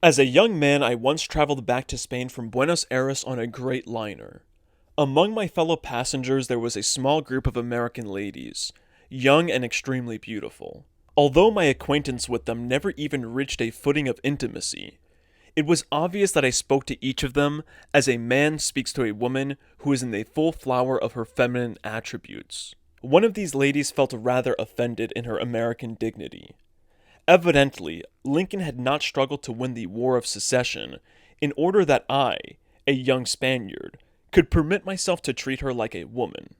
As a young man, I once traveled back to Spain from Buenos Aires on a great liner. Among my fellow passengers, there was a small group of American ladies, young and extremely beautiful. Although my acquaintance with them never even reached a footing of intimacy, it was obvious that I spoke to each of them as a man speaks to a woman who is in the full flower of her feminine attributes. One of these ladies felt rather offended in her American dignity. Evidently, Lincoln had not struggled to win the War of Secession in order that I, a young Spaniard, could permit myself to treat her like a woman.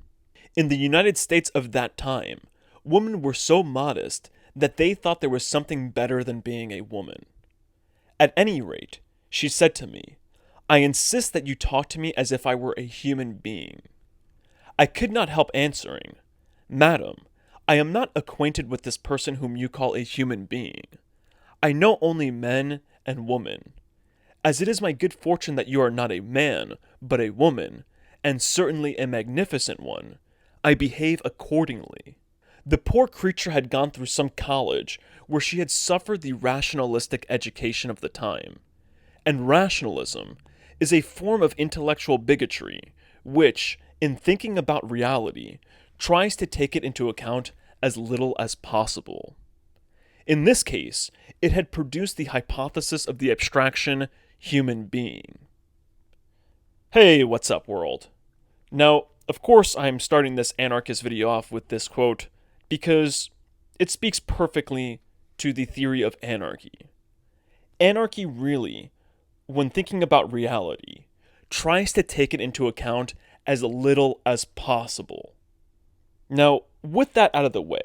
In the United States of that time, women were so modest that they thought there was something better than being a woman. At any rate, she said to me, "I insist that you talk to me as if I were a human being." I could not help answering, "Madam, I am not acquainted with this person whom you call a human being. I know only men and women. As it is my good fortune that you are not a man, but a woman, and certainly a magnificent one, I behave accordingly." The poor creature had gone through some college where she had suffered the rationalistic education of the time. And rationalism is a form of intellectual bigotry which, in thinking about reality, tries to take it into account as little as possible. In this case, it had produced the hypothesis of the abstraction human being. Hey, what's up, world? Now, of course, I'm starting this anarchist video off with this quote because it speaks perfectly to the theory of anarchy. Anarchy really, when thinking about reality, tries to take it into account as little as possible. Now, with that out of the way,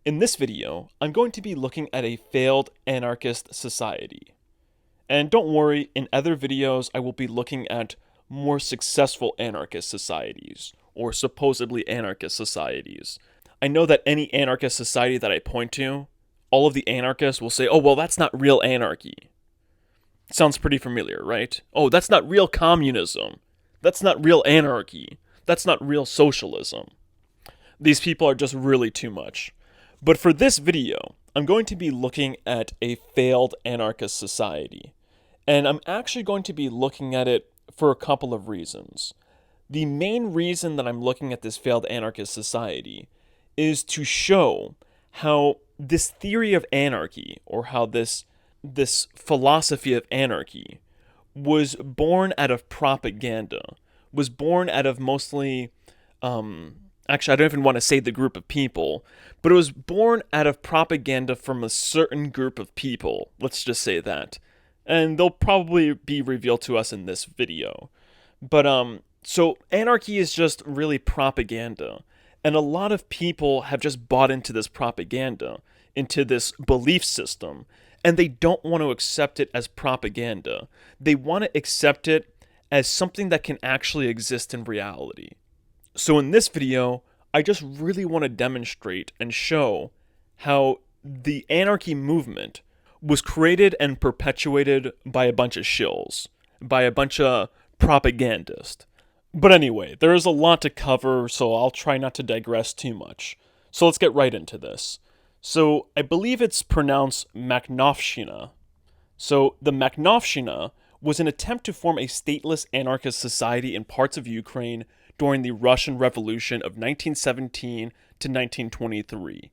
in this video, I'm going to be looking at a failed anarchist society. And don't worry, in other videos, I will be looking at more successful anarchist societies, or supposedly anarchist societies. I know that any anarchist society that I point to, all of the anarchists will say, "Oh, well, that's not real anarchy." Sounds pretty familiar, right? "Oh, that's not real communism. That's not real anarchy. That's not real socialism." These people are just really too much. But for this video, I'm going to be looking at a failed anarchist society. And I'm actually going to be looking at it for a couple of reasons. The main reason that I'm looking at this failed anarchist society is to show how this theory of anarchy, or how this philosophy of anarchy, was born out of propaganda, was born out of mostly, actually I don't even want to say the group of people, but it was born out of propaganda from a certain group of people, let's just say that. And they'll probably be revealed to us in this video. But, so anarchy is just really propaganda. And a lot of people have just bought into this propaganda, into this belief system, and they don't want to accept it as propaganda. They want to accept it as something that can actually exist in reality. So in this video, I just really want to demonstrate and show how the anarchy movement was created and perpetuated by a bunch of shills, by a bunch of propagandists. But anyway, there is a lot to cover, so I'll try not to digress too much. So let's get right into this. So I believe it's pronounced Magnivis. So the Magnivis was an attempt to form a stateless anarchist society in parts of Ukraine during the Russian Revolution of 1917 to 1923.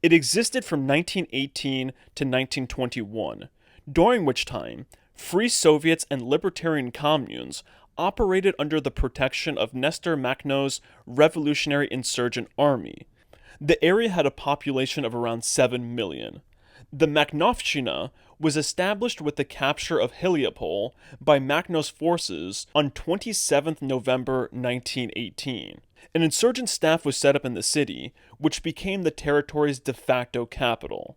It existed from 1918 to 1921, during which time free Soviets and libertarian communes operated under the protection of Nestor Makhno's Revolutionary Insurgent Army. The area had a population of around 7 million. The Magnivis was established with the capture of Heliopol by Makhno's forces on 27 November 1918. An insurgent staff was set up in the city, which became the territory's de facto capital.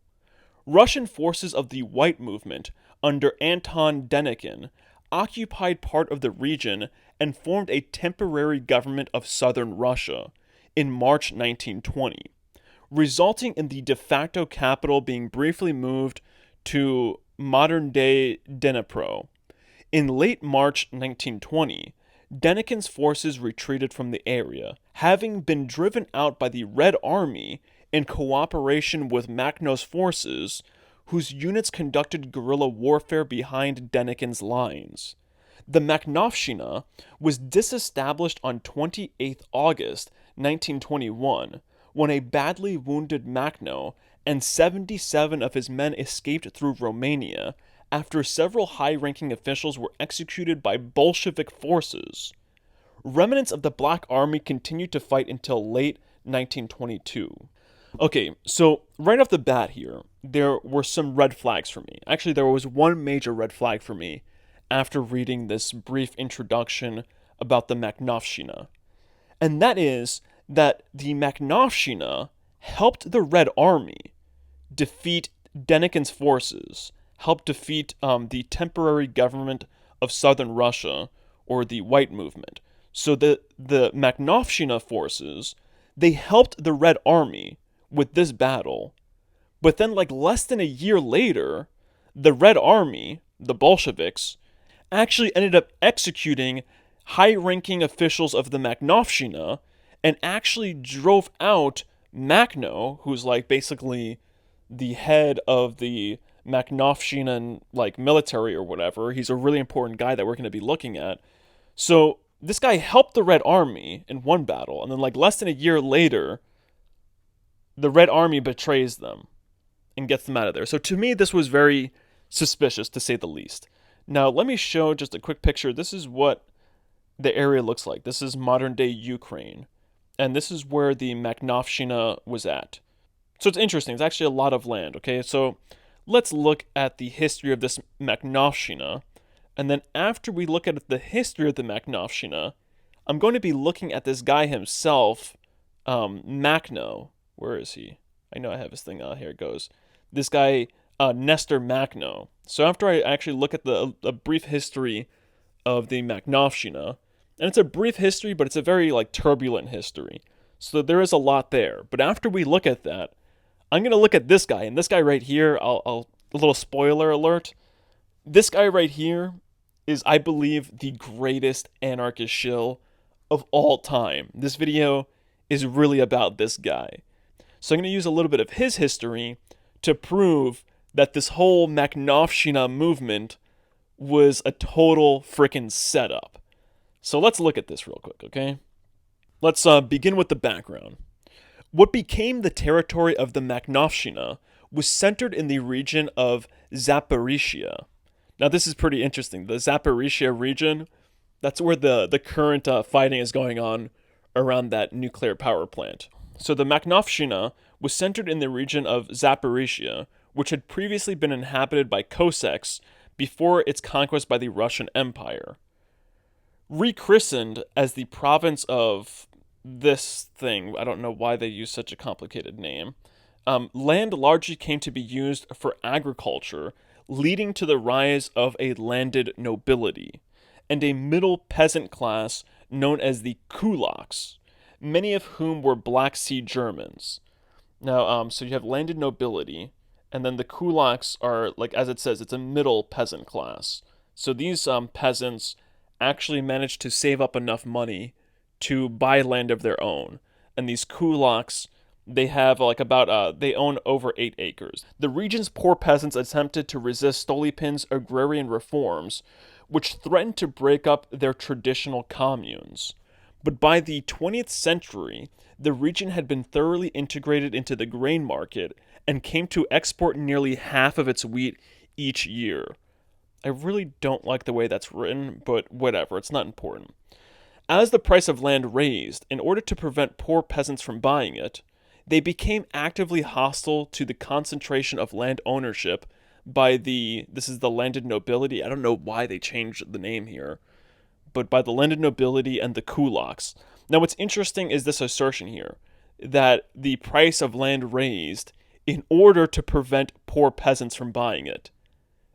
Russian forces of the White Movement, under Anton Denikin, occupied part of the region and formed a temporary government of southern Russia in March 1920, resulting in the de facto capital being briefly moved to modern-day Dnipro. In late March 1920, Denikin's forces retreated from the area, having been driven out by the Red Army in cooperation with Makhno's forces, whose units conducted guerrilla warfare behind Denikin's lines. The Magnivis was disestablished on 28 August 1921 when a badly wounded Makhno and 77 of his men escaped through Romania after several high-ranking officials were executed by Bolshevik forces. Remnants of the Black Army continued to fight until late 1922. Okay, so right off the bat here, there were some red flags for me. Actually, there was one major red flag for me after reading this brief introduction about the Magnivis. And that is that the Magnivis helped the Red Army defeat Denikin's forces, helped defeat the temporary government of southern Russia, or the White Movement. So the Magnivis forces, they helped the Red Army with this battle, but then like less than a year later, the Red Army, the Bolsheviks, actually ended up executing high-ranking officials of the Magnivis and actually drove out Makhno, who's like basically the head of the Magnivis like military or whatever. He's a really important guy that we're going to be looking at. So this guy helped the Red Army in one battle, and then like less than a year later, the Red Army betrays them and gets them out of there. So to me, this was very suspicious, to say the least. Now, let me show just a quick picture. This is what the area looks like. This is modern-day Ukraine. And this is where the Magnivis was at. So it's interesting. It's actually a lot of land, okay? So let's look at the history of this Magnivis. And then after we look at the history of the Magnivis, I'm going to be looking at this guy himself, Makhno. Where is he? I know I have his thing out. Here it goes. This guy, Nestor Makhno. So after I actually look at a brief history of the Magnivis, and it's a brief history, but it's a very like turbulent history. So there is a lot there. But after we look at that, I'm going to look at this guy. And this guy right here, a little spoiler alert. This guy right here is, I believe, the greatest anarchist shill of all time. This video is really about this guy. So I'm going to use a little bit of his history to prove that this whole Magnivis movement was a total freaking setup. So let's look at this real quick, okay? Let's begin with the background. What became the territory of the Magnivis was centered in the region of Zaporizhia. Now this is pretty interesting. The Zaporizhia region, that's where the current fighting is going on around that nuclear power plant. So the Magnivis was centered in the region of Zaporizhia, which had previously been inhabited by Cossacks before its conquest by the Russian Empire. Rechristened as the province of this thing, I don't know why they use such a complicated name, land largely came to be used for agriculture, leading to the rise of a landed nobility and a middle peasant class known as the kulaks, many of whom were Black Sea Germans. Now, so you have landed nobility, and then the kulaks are, like as it says, it's a middle peasant class. So these peasants actually managed to save up enough money to buy land of their own. And these kulaks, they have they own over 8 acres. The region's poor peasants attempted to resist Stolypin's agrarian reforms, which threatened to break up their traditional communes. But by the 20th century, the region had been thoroughly integrated into the grain market and came to export nearly half of its wheat each year. I really don't like the way that's written, but whatever, it's not important. As the price of land raised, in order to prevent poor peasants from buying it, they became actively hostile to the concentration of land ownership by this is the landed nobility. I don't know why they changed the name here, but by the landed nobility and the kulaks. Now what's interesting is this assertion here, that the price of land raised in order to prevent poor peasants from buying it.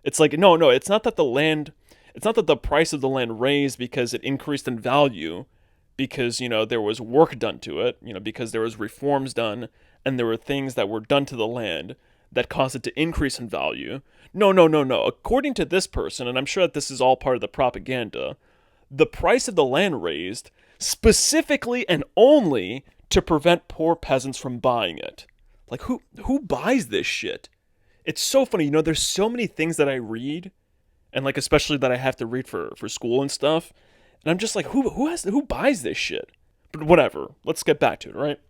It's like, no, it's not that the price of the land raised because it increased in value, because, there was work done to it, because there was reforms done, and there were things that were done to the land that caused it to increase in value. No. According to this person, and I'm sure that this is all part of the propaganda, the price of the land raised specifically and only to prevent poor peasants from buying it. Like, who buys this shit? It's so funny, there's so many things that I read, and like especially that I have to read for school and stuff, and I'm just like, who buys this shit? But whatever. Let's get back to it, right?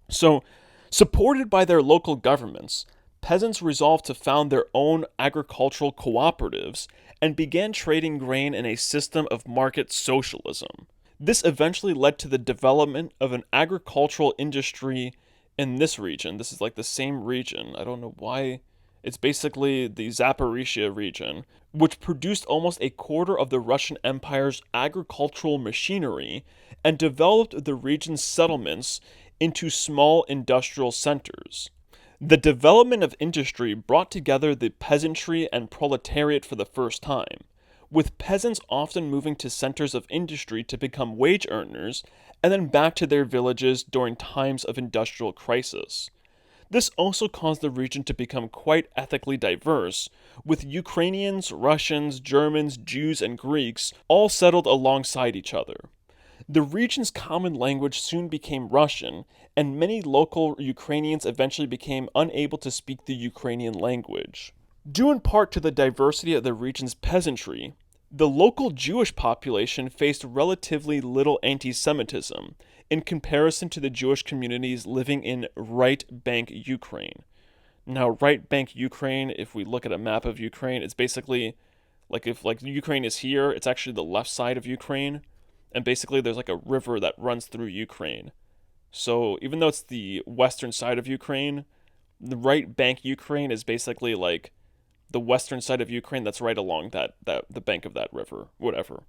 So, supported by their local governments, peasants resolved to found their own agricultural cooperatives and began trading grain in a system of market socialism. This eventually led to the development of an agricultural industry in this region. This is like the same region. I don't know why. It's basically the Zaporizhia region, which produced almost a quarter of the Russian Empire's agricultural machinery and developed the region's settlements into small industrial centers. The development of industry brought together the peasantry and proletariat for the first time, with peasants often moving to centers of industry to become wage earners and then back to their villages during times of industrial crisis. This also caused the region to become quite ethnically diverse, with Ukrainians, Russians, Germans, Jews, and Greeks all settled alongside each other. The region's common language soon became Russian, and many local Ukrainians eventually became unable to speak the Ukrainian language. Due in part to the diversity of the region's peasantry, the local Jewish population faced relatively little anti-Semitism in comparison to the Jewish communities living in right bank Ukraine. Now, right bank Ukraine, if we look at a map of Ukraine, it's basically like if like Ukraine is here, it's actually the left side of Ukraine, and basically there's like a river that runs through Ukraine. So even though it's the western side of Ukraine, the right bank Ukraine is basically like the western side of Ukraine that's right along that the bank of that river, whatever.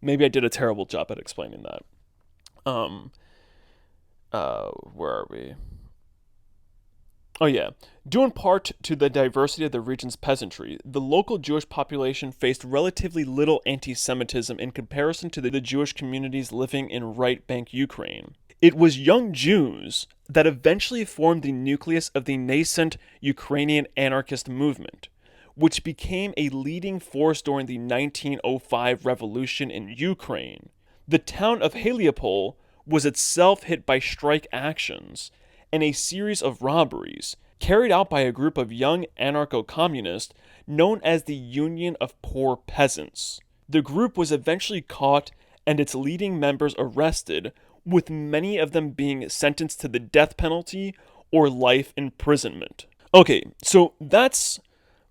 Maybe I did a terrible job at explaining that. Where are we? Oh yeah. Due in part to the diversity of the region's peasantry, the local Jewish population faced relatively little anti-Semitism in comparison to the Jewish communities living in right bank Ukraine. It was young Jews that eventually formed the nucleus of the nascent Ukrainian anarchist movement, which became a leading force during the 1905 revolution in Ukraine. The town of Heliopol was itself hit by strike actions and a series of robberies carried out by a group of young anarcho-communists known as the Union of Poor Peasants. The group was eventually caught and its leading members arrested, with many of them being sentenced to the death penalty or life imprisonment. Okay, so that's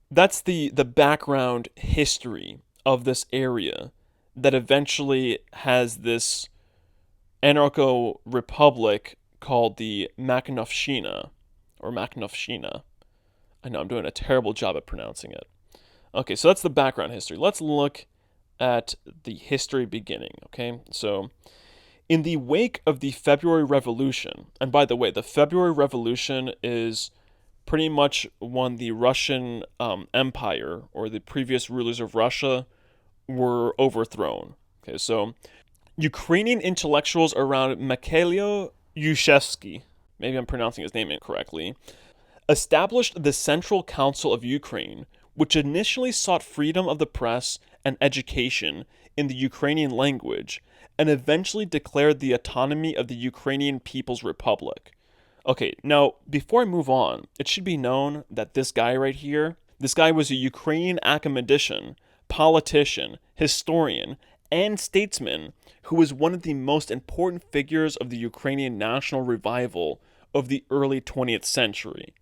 the background history of this area that eventually has this anarcho-republic called the Magnivis, or Magnivis. I know I'm doing a terrible job at pronouncing it. Okay, so that's the background history. Let's look at the history beginning, okay? So, in the wake of the February Revolution, and by the way, the February Revolution is pretty much when the Russian Empire, or the previous rulers of Russia, were overthrown. Okay, so Ukrainian intellectuals around Mikhailo Yushevsky, maybe I'm pronouncing his name incorrectly, established the Central Council of Ukraine, which initially sought freedom of the press and education in the Ukrainian language, and eventually declared the autonomy of the Ukrainian People's Republic. Okay, now, before I move on, it should be known that this guy right here, this guy was a Ukrainian academician, politician, historian, and statesman who was one of the most important figures of the Ukrainian national revival of the early 20th century.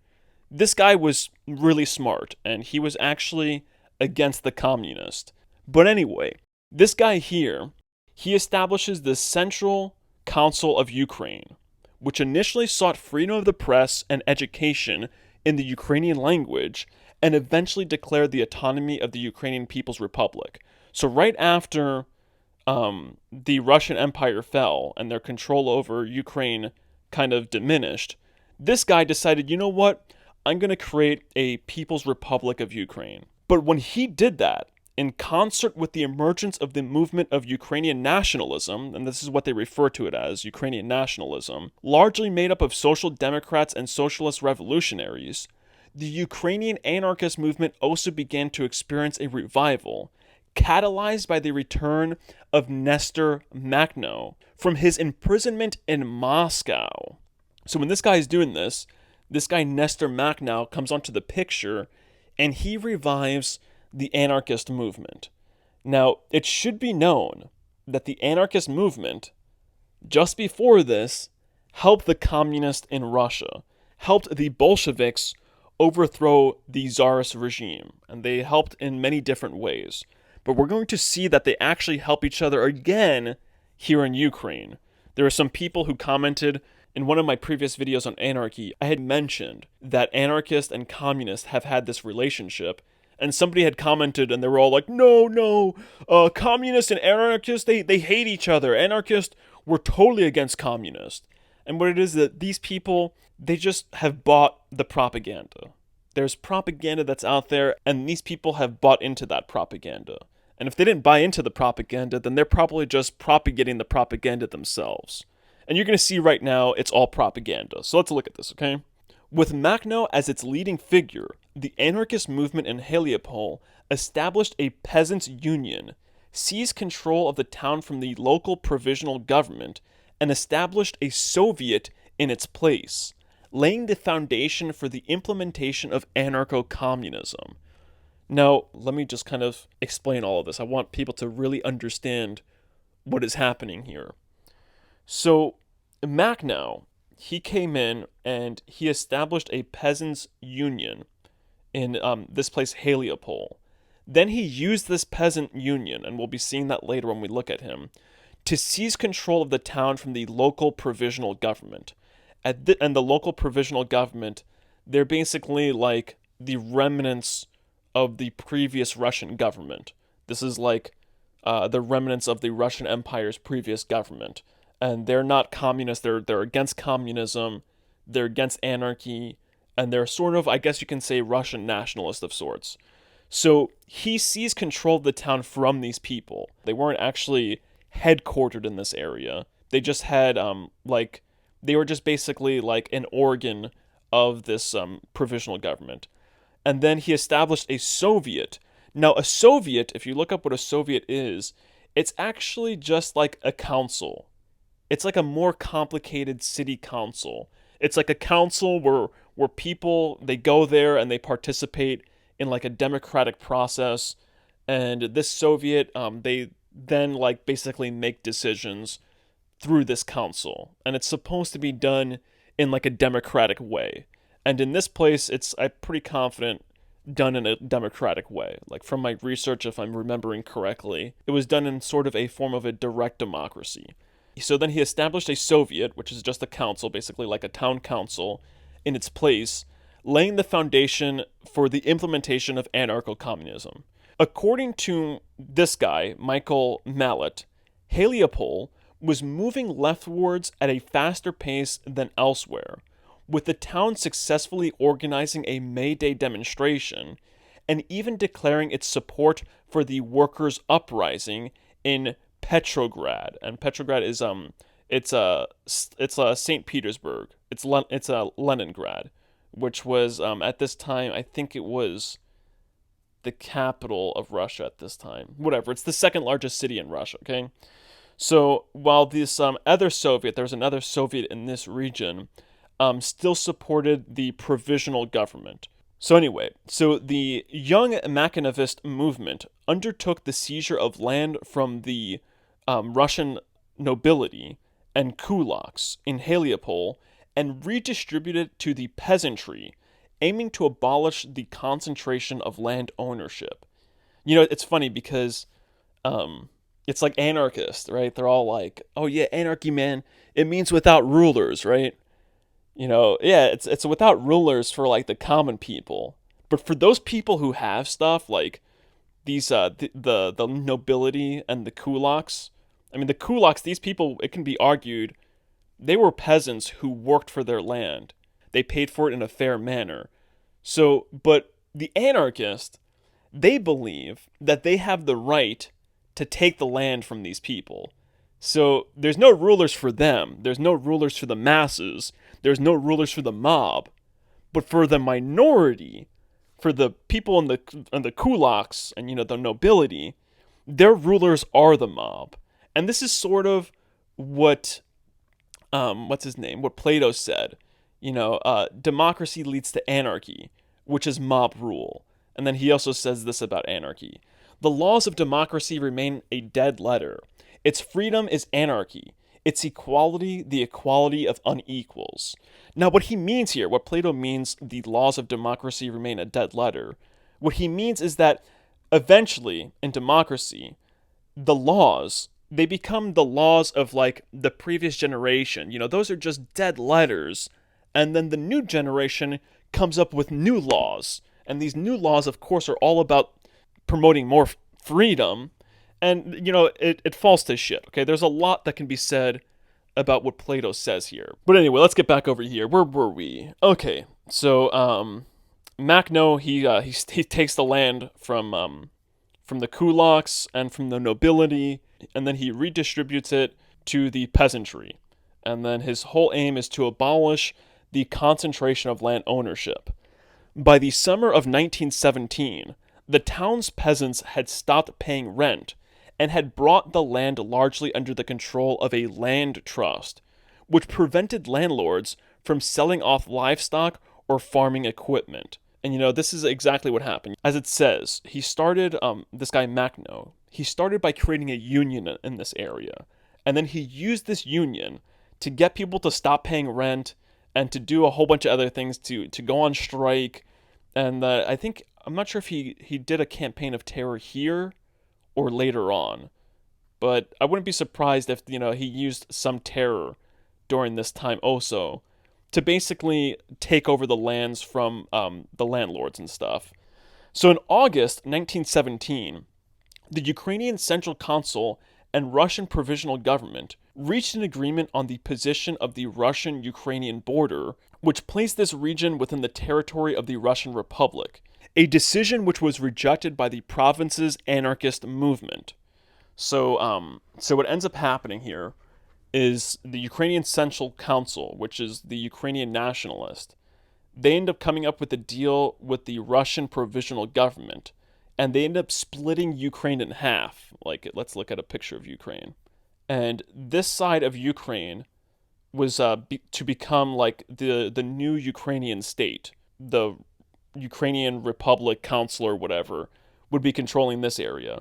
This guy was really smart, and he was actually against the communists. But anyway, this guy here, he establishes the Central Council of Ukraine, which initially sought freedom of the press and education in the Ukrainian language, and eventually declared the autonomy of the Ukrainian People's Republic. So right after the Russian Empire fell and their control over Ukraine kind of diminished, this guy decided, you know what, I'm going to create a People's Republic of Ukraine. But when he did that, in concert with the emergence of the movement of Ukrainian nationalism, and this is what they refer to it as, Ukrainian nationalism, largely made up of social democrats and socialist revolutionaries, the Ukrainian anarchist movement also began to experience a revival, catalyzed by the return of Nestor Makhno from his imprisonment in Moscow. So when this guy is doing this, this guy Nestor Makhno comes onto the picture, and he revives the anarchist movement. Now, it should be known that the anarchist movement, just before this, helped the communists in Russia, helped the Bolsheviks overthrow the Tsarist regime, and they helped in many different ways. But we're going to see that they actually help each other again here in Ukraine. There are some people who commented in one of my previous videos on anarchy. I had mentioned that anarchists and communists have had this relationship, and somebody had commented and they were all like, no, communists and anarchists, they hate each other. Anarchists were totally against communists. And what it is that these people, they just have bought the propaganda. There's propaganda that's out there, and these people have bought into that propaganda. And if they didn't buy into the propaganda, then they're probably just propagating the propaganda themselves. And you're going to see right now, it's all propaganda. So let's look at this, okay? With Makhno as its leading figure, the anarchist movement in Heliopol established a peasants' union, seized control of the town from the local provisional government, and established a Soviet in its place, laying the foundation for the implementation of anarcho-communism. Now, let me just kind of explain all of this. I want people to really understand what is happening here. So, Makhno, he came in and he established a peasants' union in this place, Heliopol. Then he used this peasant union, and we'll be seeing that later when we look at him, to seize control of the town from the local provisional government. And the local provisional government, they're basically like the remnants of the previous Russian government. This is like the remnants of the Russian Empire's previous government. And they're not communists, they're against communism, they're against anarchy, and they're sort of, I guess you can say, Russian nationalist of sorts. So he seized control of the town from these people. They weren't actually headquartered in this area. They just had, they were just basically like an organ of this provisional government. And then he established a Soviet. Now, a Soviet, if you look up what a Soviet is, it's actually just like a council. It's like a more complicated city council. It's like a council where people, they go there and they participate in like a democratic process. And this Soviet, they then like basically make decisions through this council. And it's supposed to be done in like a democratic way. And in this place, it's, I'm pretty confident, done in a democratic way. Like from my research, if I'm remembering correctly, it was done in sort of a form of a direct democracy. So then he established a Soviet, which is just a council, basically like a town council, in its place, laying the foundation for the implementation of anarcho-communism. According to this guy, Michael Mallet, Heliopol was moving leftwards at a faster pace than elsewhere, with the town successfully organizing a May Day demonstration and even declaring its support for the workers' uprising in Petrograd. And Petrograd is it's St. Petersburg. It's Leningrad, which was at this time, I think it was the capital of Russia at this time. Whatever, it's the second largest city in Russia, okay? So while this other Soviet, there's another Soviet in this region, still supported the provisional government. So anyway, so the young Magnivis movement undertook the seizure of land from the Russian nobility and kulaks in Heliopol and redistributed it to the peasantry, aiming to abolish the concentration of land ownership. You know, it's funny because it's like anarchists, right? They're all like, oh yeah, anarchy, man, it means without rulers, right? You know, yeah, it's without rulers for like the common people. But for those people who have stuff like these the nobility and the kulaks, I mean the kulaks, these people, it can be argued, they were peasants who worked for their land. They paid for it in a fair manner. So, but the anarchists, they believe that they have the right to take the land from these people. So there's no rulers for them. There's no rulers for the masses. There's no rulers for the mob. But for the minority, for the people in the kulaks and, you know, the nobility, their rulers are the mob. And this is sort of what, what's his name? What Plato said. You know, democracy leads to anarchy, which is mob rule. And then he also says this about anarchy. The laws of democracy remain a dead letter. Its freedom is anarchy. Its equality, the equality of unequals. Now, what he means here, what Plato means, the laws of democracy remain a dead letter, what he means is that eventually, in democracy, the laws, they become the laws of like the previous generation. Those are just dead letters. And then the new generation comes up with new laws. And these new laws, of course, are all about promoting more freedom. And, it falls to shit, okay? There's a lot that can be said about what Plato says here. But anyway, let's get back over here. Where were we? Okay, so, Macno, he takes the land from the kulaks and from the nobility, and then he redistributes it to the peasantry. And then his whole aim is to abolish the concentration of land ownership. By the summer of 1917, the town's peasants had stopped paying rent and had brought the land largely under the control of a land trust, which prevented landlords from selling off livestock or farming equipment. And this is exactly what happened. As it says, he started, this guy Macno, he started by creating a union in this area. And then he used this union to get people to stop paying rent and to do a whole bunch of other things, to go on strike. And I'm not sure if he did a campaign of terror here or later on. But I wouldn't be surprised if, he used some terror during this time also to basically take over the lands from the landlords and stuff. So in August 1917, the Ukrainian Central Council and Russian Provisional Government reached an agreement on the position of the Russian-Ukrainian border, which placed this region within the territory of the Russian Republic, a decision which was rejected by the province's anarchist movement. So what ends up happening here is the Ukrainian Central Council, which is the Ukrainian nationalist, they end up coming up with a deal with the Russian Provisional Government, and they end up splitting Ukraine in half. Let's look at a picture of Ukraine. And this side of Ukraine was to become like the new Ukrainian state. The Ukrainian Republic Council or whatever would be controlling this area.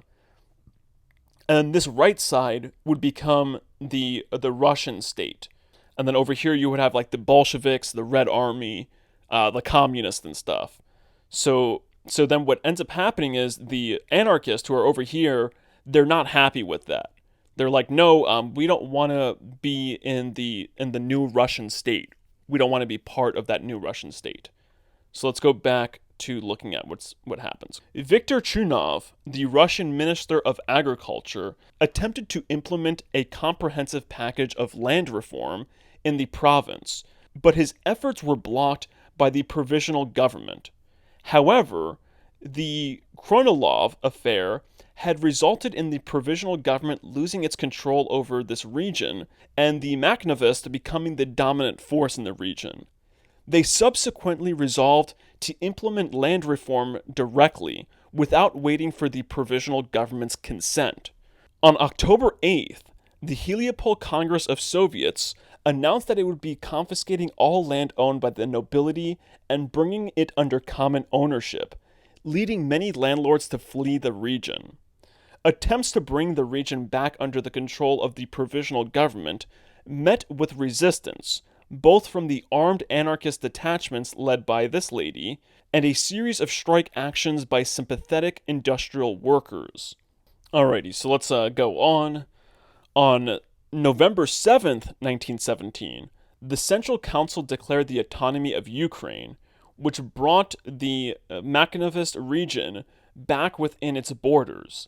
And this right side would become the Russian state. And then over here you would have like the Bolsheviks, the Red Army, the communists and stuff. So then what ends up happening is the anarchists who are over here, they're not happy with that. They're like, no, we don't want to be in the new Russian state. We don't want to be part of that new Russian state. So let's go back to looking at what happens. Viktor Chunov, the Russian Minister of Agriculture, attempted to implement a comprehensive package of land reform in the province, but his efforts were blocked by the provisional government. However, the Kornilov affair had resulted in the provisional government losing its control over this region and the Magnivis becoming the dominant force in the region. They subsequently resolved to implement land reform directly without waiting for the provisional government's consent. On October 8th, the Heliopol Congress of Soviets announced that it would be confiscating all land owned by the nobility and bringing it under common ownership, leading many landlords to flee the region. Attempts to bring the region back under the control of the provisional government met with resistance, both from the armed anarchist detachments led by this lady and a series of strike actions by sympathetic industrial workers. Alrighty, so let's go on. On November 7th, 1917, the Central Council declared the autonomy of Ukraine, which brought the Magnivis region back within its borders.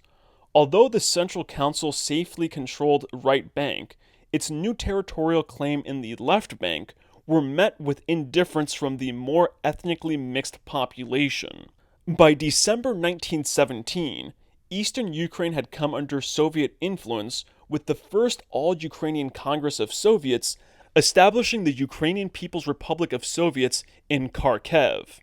Although the Central Council safely controlled right bank, its new territorial claim in the left bank were met with indifference from the more ethnically mixed population. By December 1917, eastern Ukraine had come under Soviet influence, with the first All-Ukrainian Congress of Soviets establishing the Ukrainian People's Republic of Soviets in Kharkiv.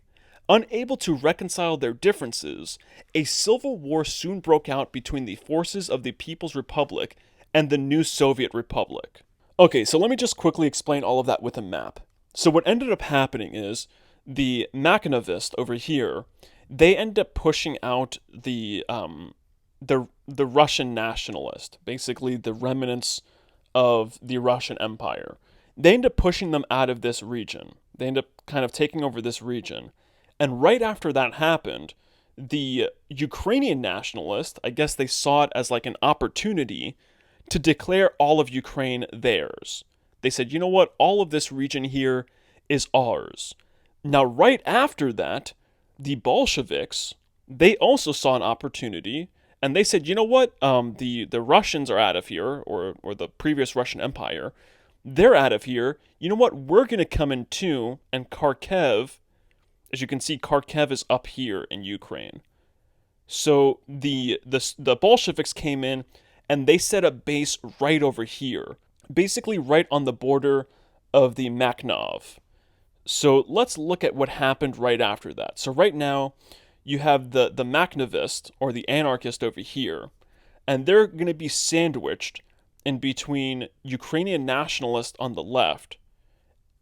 Unable to reconcile their differences, a civil war soon broke out between the forces of the People's Republic and the new Soviet Republic. Okay, so let me just quickly explain all of that with a map. So what ended up happening is the Magnivis over here, they end up pushing out the Russian nationalist, basically the remnants of the Russian Empire. They end up pushing them out of this region. They end up kind of taking over this region. And right after that happened, the Ukrainian nationalists, I guess they saw it as like an opportunity to declare all of Ukraine theirs. They said, you know what, all of this region here is ours. Now, right after that, the Bolsheviks, they also saw an opportunity, and they said, you know what, the Russians are out of here, or the previous Russian Empire, they're out of here. You know what, we're going to come in too, and Kharkiv, as you can see, Kharkiv is up here in Ukraine. So the Bolsheviks came in, and they set up base right over here, basically right on the border of the Magniv. So let's look at what happened right after that. So right now, you have the Magnivist, or the anarchist over here, and they're going to be sandwiched in between Ukrainian nationalists on the left,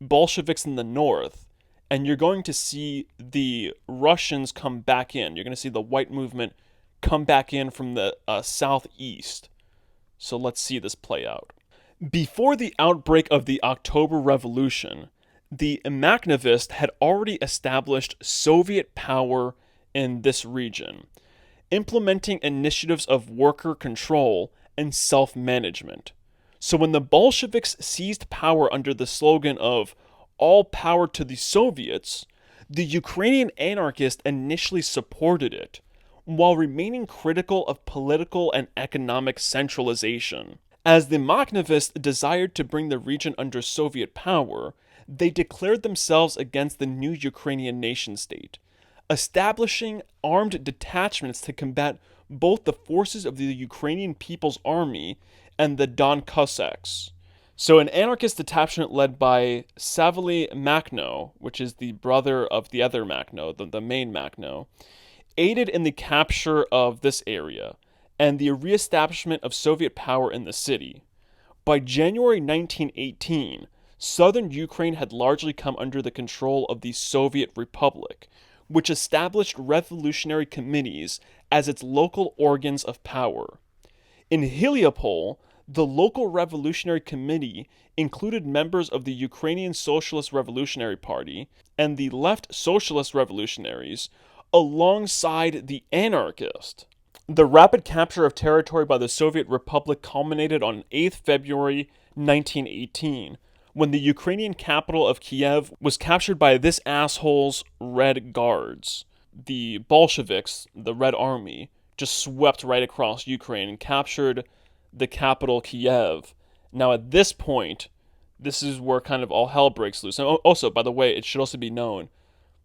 Bolsheviks in the north, and you're going to see the Russians come back in. You're going to see the white movement come back in from the southeast. So let's see this play out. Before the outbreak of the October Revolution, the Magnivists had already established Soviet power in this region, implementing initiatives of worker control and self-management. So when the Bolsheviks seized power under the slogan of "all power to the Soviets," the Ukrainian anarchists initially supported it, while remaining critical of political and economic centralization. As the Magnivists desired to bring the region under Soviet power, they declared themselves against the new Ukrainian nation-state, establishing armed detachments to combat both the forces of the Ukrainian People's Army and the Don Cossacks. So an anarchist detachment led by Savily Makhno, which is the brother of the other Makhno, the main Makhno, aided in the capture of this area and the reestablishment of Soviet power in the city. By January 1918, southern Ukraine had largely come under the control of the Soviet Republic, which established revolutionary committees as its local organs of power. In Heliopol, the local revolutionary committee included members of the Ukrainian Socialist Revolutionary Party and the Left Socialist Revolutionaries, alongside the anarchist. The rapid capture of territory by the Soviet Republic culminated on 8th February 1918, when the Ukrainian capital of Kiev was captured by this asshole's Red Guards. The Bolsheviks, the Red Army, just swept right across Ukraine and captured the capital, Kiev. Now at this point, this is where kind of all hell breaks loose. And also, by the way, it should also be known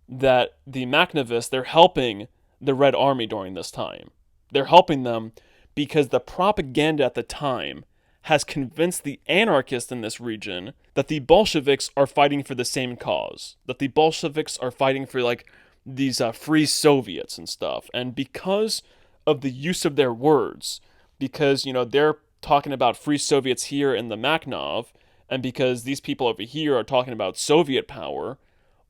that the Magnivists, they're helping the Red Army during this time. They're helping them because the propaganda at the time has convinced the anarchists in this region that the Bolsheviks are fighting for the same cause, that the Bolsheviks are fighting for like these free Soviets and stuff. And because of the use of their words, because, you know, they're talking about free Soviets here in the Magniv, and because these people over here are talking about Soviet power,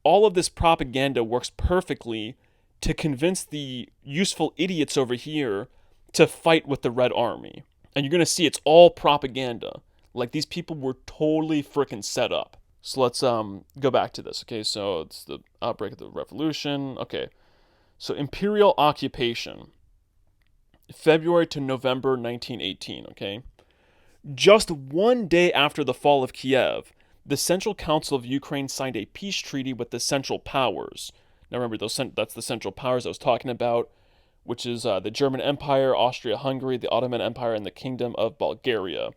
all of this propaganda works perfectly to convince the useful idiots over here to fight with the Red Army. And you're going to see it's all propaganda. Like, these people were totally freaking set up. So let's go back to this. Okay, so it's the outbreak of the revolution. Okay, so imperial occupation. February to November 1918, okay? Just one day after the fall of Kiev, the Central Council of Ukraine signed a peace treaty with the Central Powers. Now remember, that's the Central Powers I was talking about, which is the German Empire, Austria-Hungary, the Ottoman Empire, and the Kingdom of Bulgaria,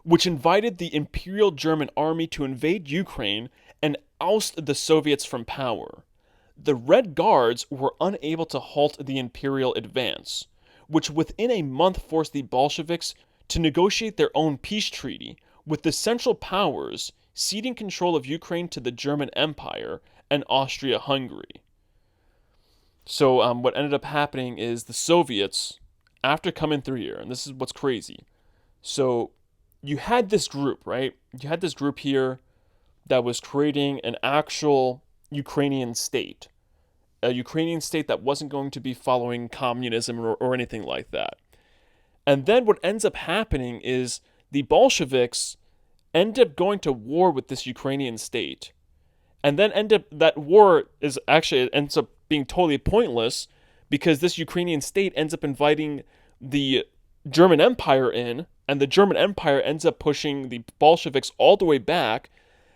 which invited the Imperial German Army to invade Ukraine and oust the Soviets from power. The Red Guards were unable to halt the Imperial advance, which within a month forced the Bolsheviks to negotiate their own peace treaty, with the Central Powers ceding control of Ukraine to the German Empire and Austria-Hungary. So what ended up happening is the Soviets, after coming through here, and this is what's crazy. So you had this group, right? You had this group here that was creating an actual Ukrainian state. a Ukrainian state that wasn't going to be following communism or anything like that. And then what ends up happening is the Bolsheviks end up going to war with this Ukrainian state. And then that war ends up being totally pointless because this Ukrainian state ends up inviting the German Empire in, and the German Empire ends up pushing the Bolsheviks all the way back.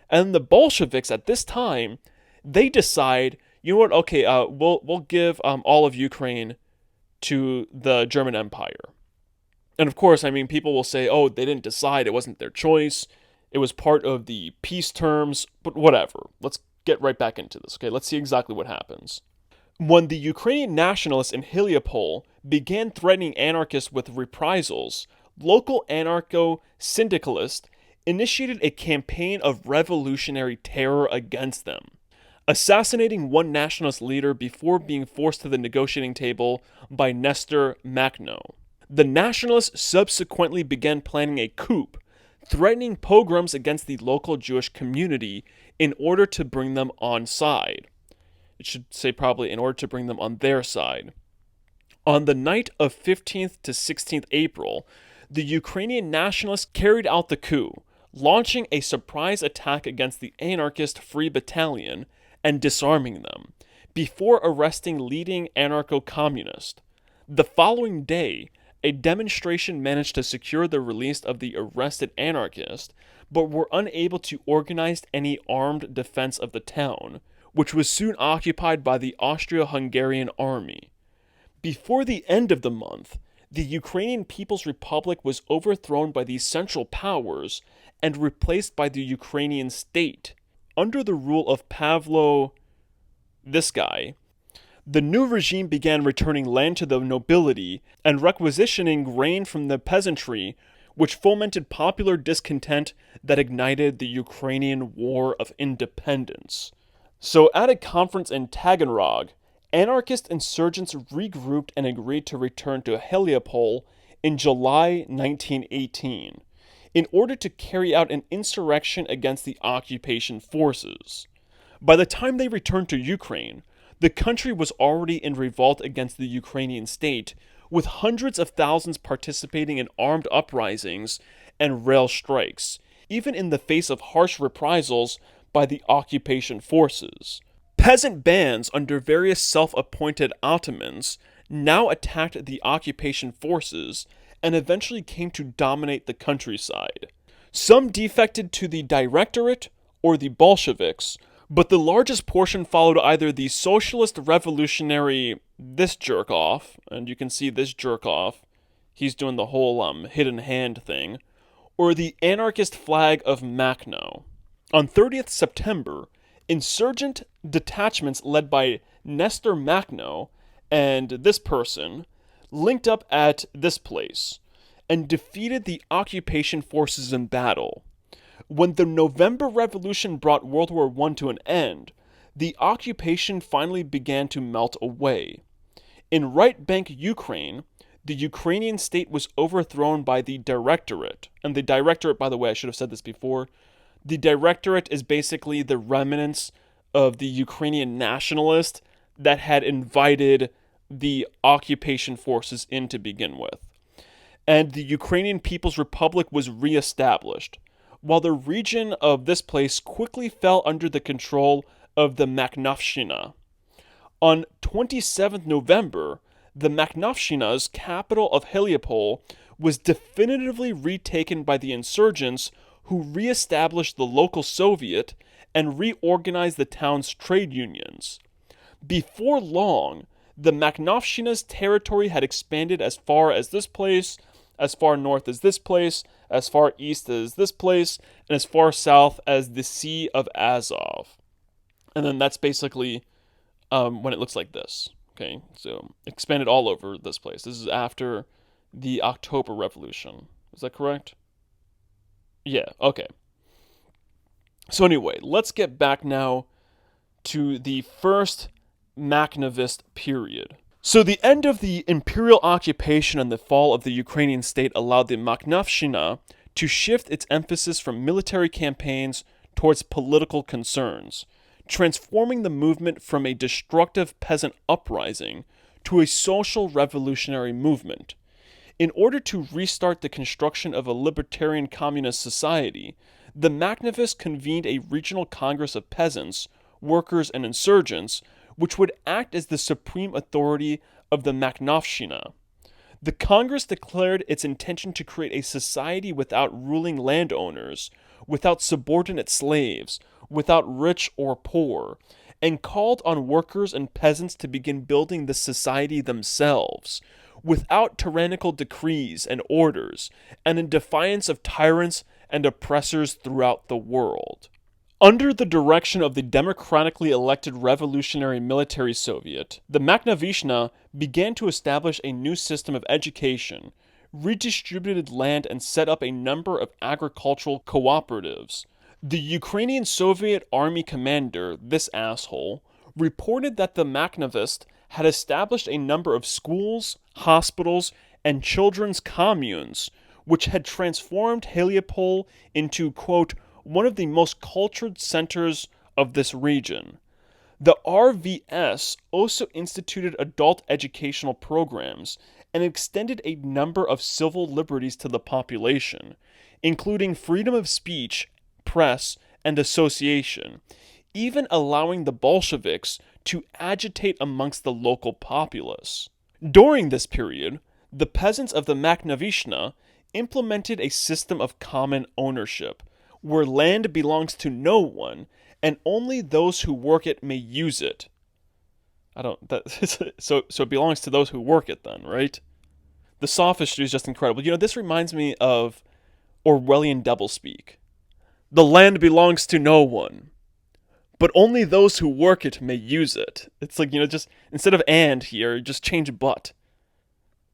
And the Bolsheviks at this time, they decide, you know what, okay, we'll give all of Ukraine to the German Empire. And of course, I mean, people will say, oh, they didn't decide, it wasn't their choice, it was part of the peace terms, but whatever. Let's get right back into this, okay? Let's see exactly what happens. When the Ukrainian nationalists in Heliopol began threatening anarchists with reprisals, local anarcho-syndicalists initiated a campaign of revolutionary terror against them, assassinating one nationalist leader before being forced to the negotiating table by Nestor Makhno. The nationalists subsequently began planning a coup, threatening pogroms against the local Jewish community in order to bring them on side. It should say probably in order to bring them on their side. On the night of 15th to 16th April, the Ukrainian nationalists carried out the coup, launching a surprise attack against the anarchist Free Battalion and disarming them, before arresting leading anarcho-communists. The following day, a demonstration managed to secure the release of the arrested anarchists, but were unable to organize any armed defense of the town, which was soon occupied by the Austro-Hungarian army. Before the end of the month, the Ukrainian People's Republic was overthrown by the Central Powers and replaced by the Ukrainian state. Under the rule of Pavlo, this guy, the new regime began returning land to the nobility and requisitioning grain from the peasantry, which fomented popular discontent that ignited the Ukrainian War of Independence. So at a conference in Taganrog, anarchist insurgents regrouped and agreed to return to Heliopol in July 1918 in order to carry out an insurrection against the occupation forces. By the time they returned to Ukraine, the country was already in revolt against the Ukrainian state, with hundreds of thousands participating in armed uprisings and rail strikes, even in the face of harsh reprisals by the occupation forces. Peasant bands under various self-appointed Ottomans now attacked the occupation forces and eventually came to dominate the countryside. Some defected to the Directorate or the Bolsheviks, but the largest portion followed either the Socialist Revolutionary, this jerk-off, and you can see this jerk-off, he's doing the whole hidden hand thing, or the Anarchist Flag of Makhno. On 30th September, insurgent detachments led by Nestor Makhno and this person linked up at this place and defeated the occupation forces in battle. When the November Revolution brought World War I to an end, the occupation finally began to melt away. In right bank Ukraine, the Ukrainian state was overthrown by the Directorate. And the Directorate, by the way, I should have said this before, the Directorate is basically the remnants of the Ukrainian nationalists that had invited the occupation forces in to begin with. And the Ukrainian People's Republic was re-established, while the region of this place quickly fell under the control of the Magnivis. On 27th November, the Magnivis's capital of Heliopol was definitively retaken by the insurgents, who re-established the local Soviet and reorganized the town's trade unions. Before long, the Magnivis's territory had expanded as far as this place, as far north as this place, as far east as this place, and as far south as the Sea of Azov. And then that's basically when it looks like this. Okay, so expanded all over this place. This is after the October Revolution. Is that correct? Yeah, okay. So anyway, let's get back now to the first Magnivis period. So the end of the imperial occupation and the fall of the Ukrainian state allowed the Magnivis to shift its emphasis from military campaigns towards political concerns, transforming the movement from a destructive peasant uprising to a social revolutionary movement. In order to restart the construction of a libertarian communist society, the Magnivis convened a regional congress of peasants, workers, and insurgents, which would act as the supreme authority of the Magnovshchina. The Congress declared its intention to create a society without ruling landowners, without subordinate slaves, without rich or poor, and called on workers and peasants to begin building the society themselves, without tyrannical decrees and orders, and in defiance of tyrants and oppressors throughout the world. Under the direction of the democratically elected Revolutionary Military Soviet, the Magnovishna began to establish a new system of education, redistributed land, and set up a number of agricultural cooperatives. The Ukrainian Soviet Army commander, this asshole, reported that the Magnivists had established a number of schools, hospitals, and children's communes, which had transformed Heliopol into, quote, one of the most cultured centers of this region. The RVS also instituted adult educational programs and extended a number of civil liberties to the population, including freedom of speech, press, and association, even allowing the Bolsheviks to agitate amongst the local populace. During this period, the peasants of the Magnovishna implemented a system of common ownership, where land belongs to no one, and only those who work it may use it. So it belongs to those who work it then, right? The sophistry is just incredible. This reminds me of Orwellian doublespeak. The land belongs to no one, but only those who work it may use it. It's like, just instead of and here, just change but.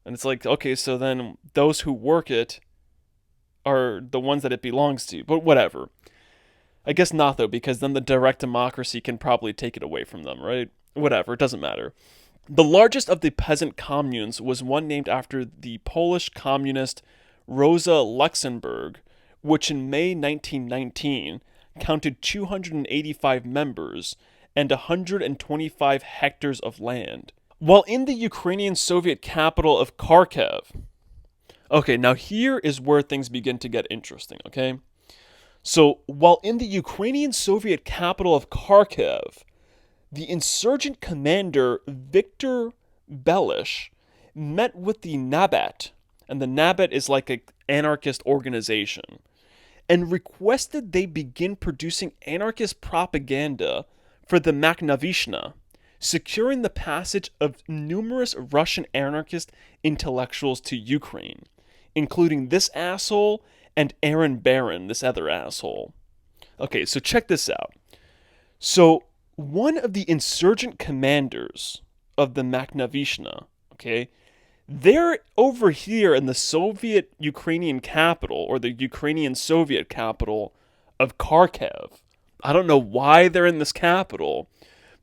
And it's like, okay, so then those who work it are the ones that it belongs to. But whatever. I guess not, though, because then the direct democracy can probably take it away from them, right? Whatever, it doesn't matter. The largest of the peasant communes was one named after the Polish communist Rosa Luxemburg, which in May 1919 counted 285 members and 125 hectares of land. While in the Ukrainian Soviet capital of Kharkiv. Okay, now here is where things begin to get interesting, okay? So, while in the Ukrainian Soviet capital of Kharkiv, the insurgent commander Viktor Belish met with the Nabat, and the Nabat is like an anarchist organization, and requested they begin producing anarchist propaganda for the Magnovishna, securing the passage of numerous Russian anarchist intellectuals to Ukraine, including this asshole and Aaron Barron, this other asshole. Okay, so check this out. So, one of the insurgent commanders of the Magnovishna, okay, they're over here in the Soviet Ukrainian capital, or the Ukrainian Soviet capital of Kharkiv. I don't know why they're in this capital,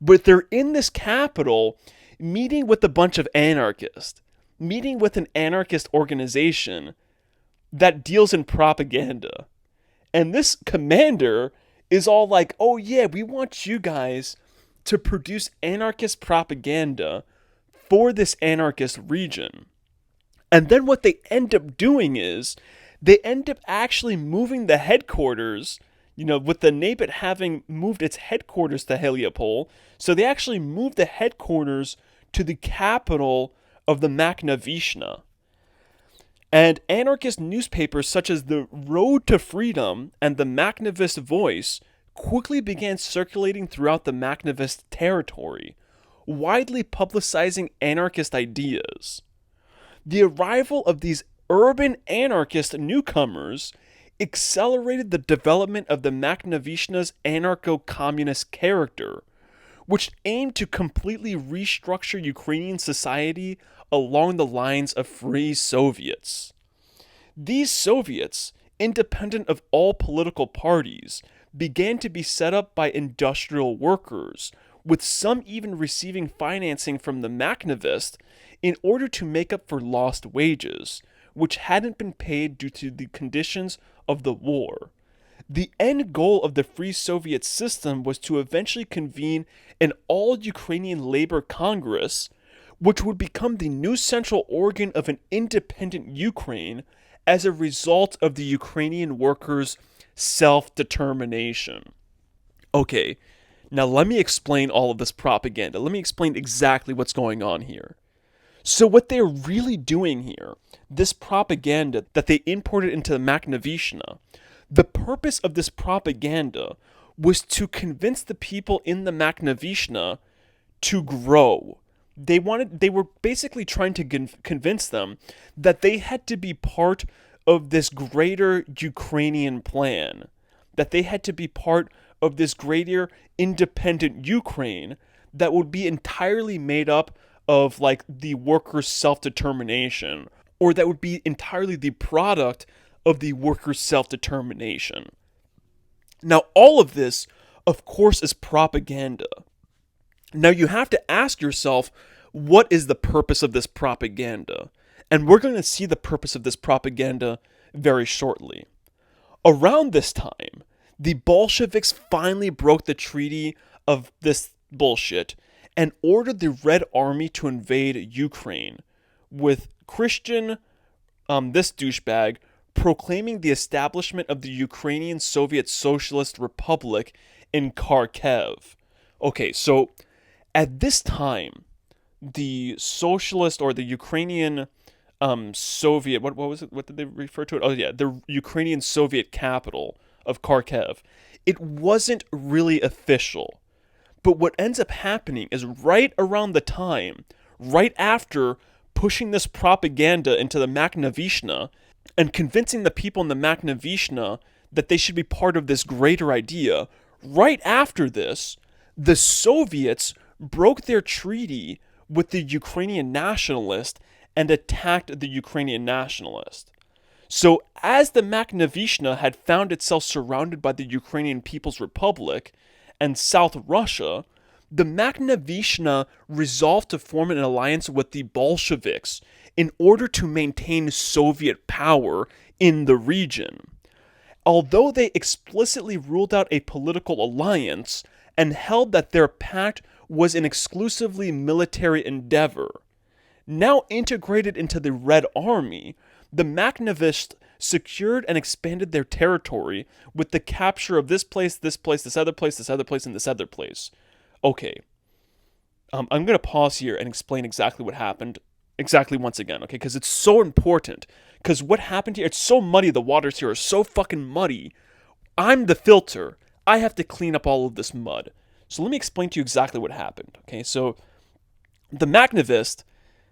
but they're in this capital meeting with a bunch of anarchists, meeting with an anarchist organization that deals in propaganda. And this commander is all like, oh yeah, we want you guys to produce anarchist propaganda for this anarchist region. And then what they end up doing is, they end up actually moving the headquarters, with the Nabat having moved its headquarters to Heliopol, so they actually moved the headquarters to the capital of the Magnovishna. And anarchist newspapers such as the Road to Freedom and the Magnivis Voice quickly began circulating throughout the Magnivis territory, widely publicizing anarchist ideas. The arrival of these urban anarchist newcomers accelerated the development of the Magnovishna's anarcho-communist character, which aimed to completely restructure Ukrainian society along the lines of free Soviets. These Soviets, independent of all political parties, began to be set up by industrial workers, with some even receiving financing from the Magnivists in order to make up for lost wages, which hadn't been paid due to the conditions of the war. The end goal of the Free Soviet system was to eventually convene an all-Ukrainian labor congress, which would become the new central organ of an independent Ukraine as a result of the Ukrainian workers' self-determination. Okay, now let me explain all of this propaganda. Let me explain exactly what's going on here. So what they're really doing here, this propaganda that they imported into the Magnivis, the purpose of this propaganda was to convince the people in the Magnivis to grow. They were basically trying to convince them that they had to be part of this greater Ukrainian plan, that they had to be part of this greater independent Ukraine that would be entirely made up of like the workers' self-determination, or that would be entirely the product of the workers' self-determination. Now, all of this, of course, is propaganda. Now, you have to ask yourself, what is the purpose of this propaganda? And we're going to see the purpose of this propaganda very shortly. Around this time, the Bolsheviks finally broke the treaty of this bullshit and ordered the Red Army to invade Ukraine, with Christian, this douchebag, proclaiming the establishment of the Ukrainian Soviet Socialist Republic in Kharkiv. Okay, so at this time, the socialist or the Ukrainian Soviet, what was it? What did they refer to it? Oh yeah, the Ukrainian Soviet capital of Kharkiv. It wasn't really official. But what ends up happening is right around the time, right after pushing this propaganda into the Magnivis and convincing the people in the Magnivis that they should be part of this greater idea, right after this, the Soviets broke their treaty with the Ukrainian nationalist and attacked the Ukrainian nationalist. So as the Magnivis had found itself surrounded by the Ukrainian People's Republic and South Russia, the Magnivis resolved to form an alliance with the Bolsheviks in order to maintain Soviet power in the region. Although they explicitly ruled out a political alliance and held that their pact was an exclusively military endeavor, now integrated into the Red Army, the Magnivis secured and expanded their territory with the capture of this place, this other place, this other place, and this other place. Okay, I'm going to pause here and explain exactly what happened, exactly once again, okay, because it's so important, because what happened here, it's so muddy, the waters here are so fucking muddy. I'm the filter. I have to clean up all of this mud. So let me explain to you exactly what happened, okay? So the Magnivis,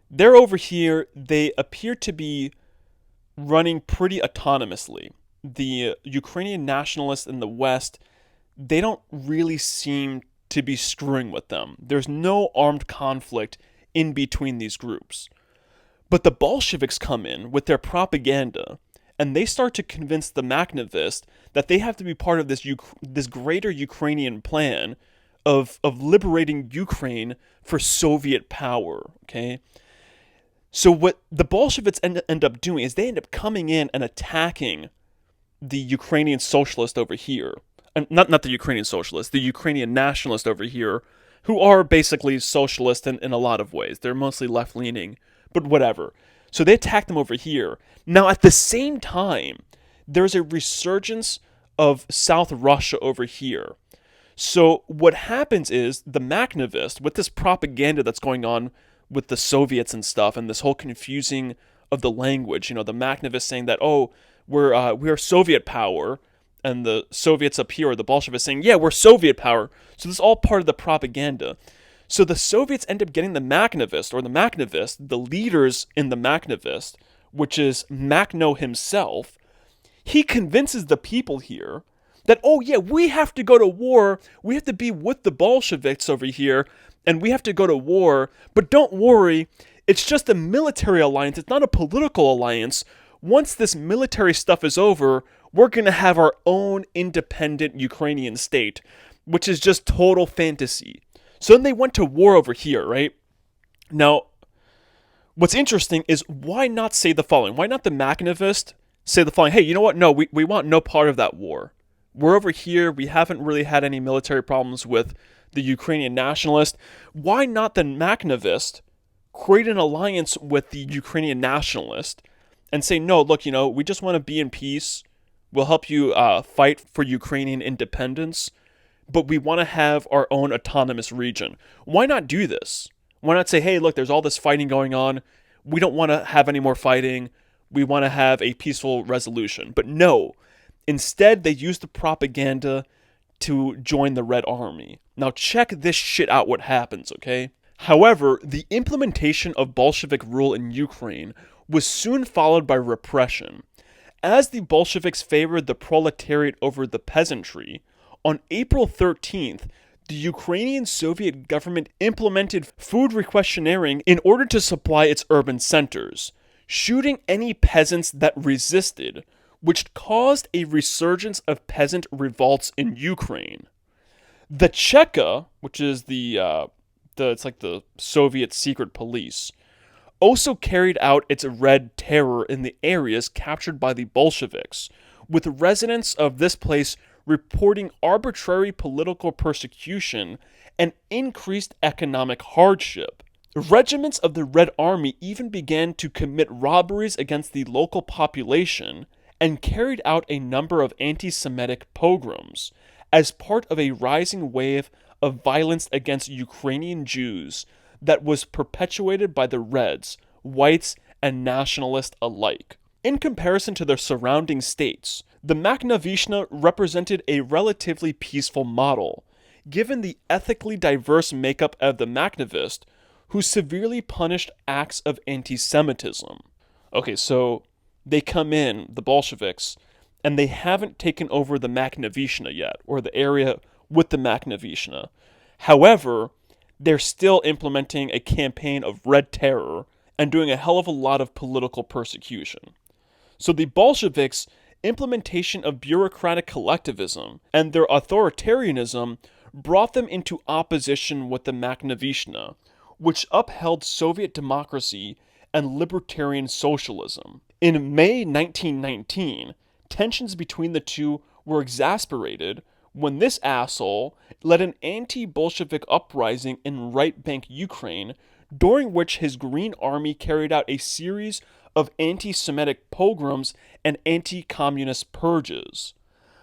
they're over here, they appear to be running pretty autonomously. The Ukrainian nationalists in the West, they don't really seem to be screwing with them. There's no armed conflict in between these groups. But the Bolsheviks come in with their propaganda, and they start to convince the Magnivis that they have to be part of this greater Ukrainian plan of liberating Ukraine for Soviet power, okay? So what the Bolsheviks end up doing is they end up coming in and attacking the Ukrainian socialist over here. Not the Ukrainian socialist, the Ukrainian nationalist over here, who are basically socialist in a lot of ways. They're mostly left-leaning, but whatever. So they attack them over here. Now, at the same time, there's a resurgence of South Russia over here. So what happens is the Magnivis, with this propaganda that's going on with the Soviets and stuff, and this whole confusing of the language, the Magnivis saying that, oh, we're Soviet power, and the Soviets up here, or the Bolsheviks saying, yeah, we're Soviet power. So this is all part of the propaganda. So the Soviets end up getting the Magnivis, the leaders in the Magnivis, which is Makhno himself. He convinces the people here that, oh yeah, we have to go to war, we have to be with the Bolsheviks over here, and we have to go to war, but don't worry, it's just a military alliance, it's not a political alliance. Once this military stuff is over, we're going to have our own independent Ukrainian state, which is just total fantasy. So then they went to war over here, right? Now, what's interesting is why not say the following? Why not the Magnivis say the following? Hey, you know what? No, we want no part of that war. We're over here. We haven't really had any military problems with the Ukrainian nationalist. Why not the Magnivis create an alliance with the Ukrainian nationalist and say, no, look, we just want to be in peace. We'll help you fight for Ukrainian independence, but we want to have our own autonomous region. Why not do this? Why not say, hey, look, there's all this fighting going on. We don't want to have any more fighting. We want to have a peaceful resolution. But no, instead they use the propaganda to join the Red Army. Now check this shit out what happens, okay? However, the implementation of Bolshevik rule in Ukraine was soon followed by repression. As the Bolsheviks favored the proletariat over the peasantry, on April 13th, the Ukrainian Soviet government implemented food rationing in order to supply its urban centers, shooting any peasants that resisted, which caused a resurgence of peasant revolts in Ukraine. The Cheka, which is it's like the Soviet secret police, also carried out its Red Terror in the areas captured by the Bolsheviks, with residents of this place reporting arbitrary political persecution and increased economic hardship. Regiments of the Red Army even began to commit robberies against the local population and carried out a number of anti-Semitic pogroms as part of a rising wave of violence against Ukrainian Jews that was perpetuated by the Reds, whites, and nationalists alike. In comparison to their surrounding states, the Magnivis represented a relatively peaceful model, given the ethically diverse makeup of the Magnivis, who severely punished acts of anti-Semitism. Okay, so they come in, the Bolsheviks, and they haven't taken over the Magnivis yet, or the area with the Magnivis. However, they're still implementing a campaign of Red Terror and doing a hell of a lot of political persecution. So the Bolsheviks' implementation of bureaucratic collectivism and their authoritarianism brought them into opposition with the Magnivis, which upheld Soviet democracy and libertarian socialism. In May 1919, tensions between the two were exacerbated when this asshole led an anti-Bolshevik uprising in right bank Ukraine, during which his Green Army carried out a series of anti-Semitic pogroms and anti-communist purges.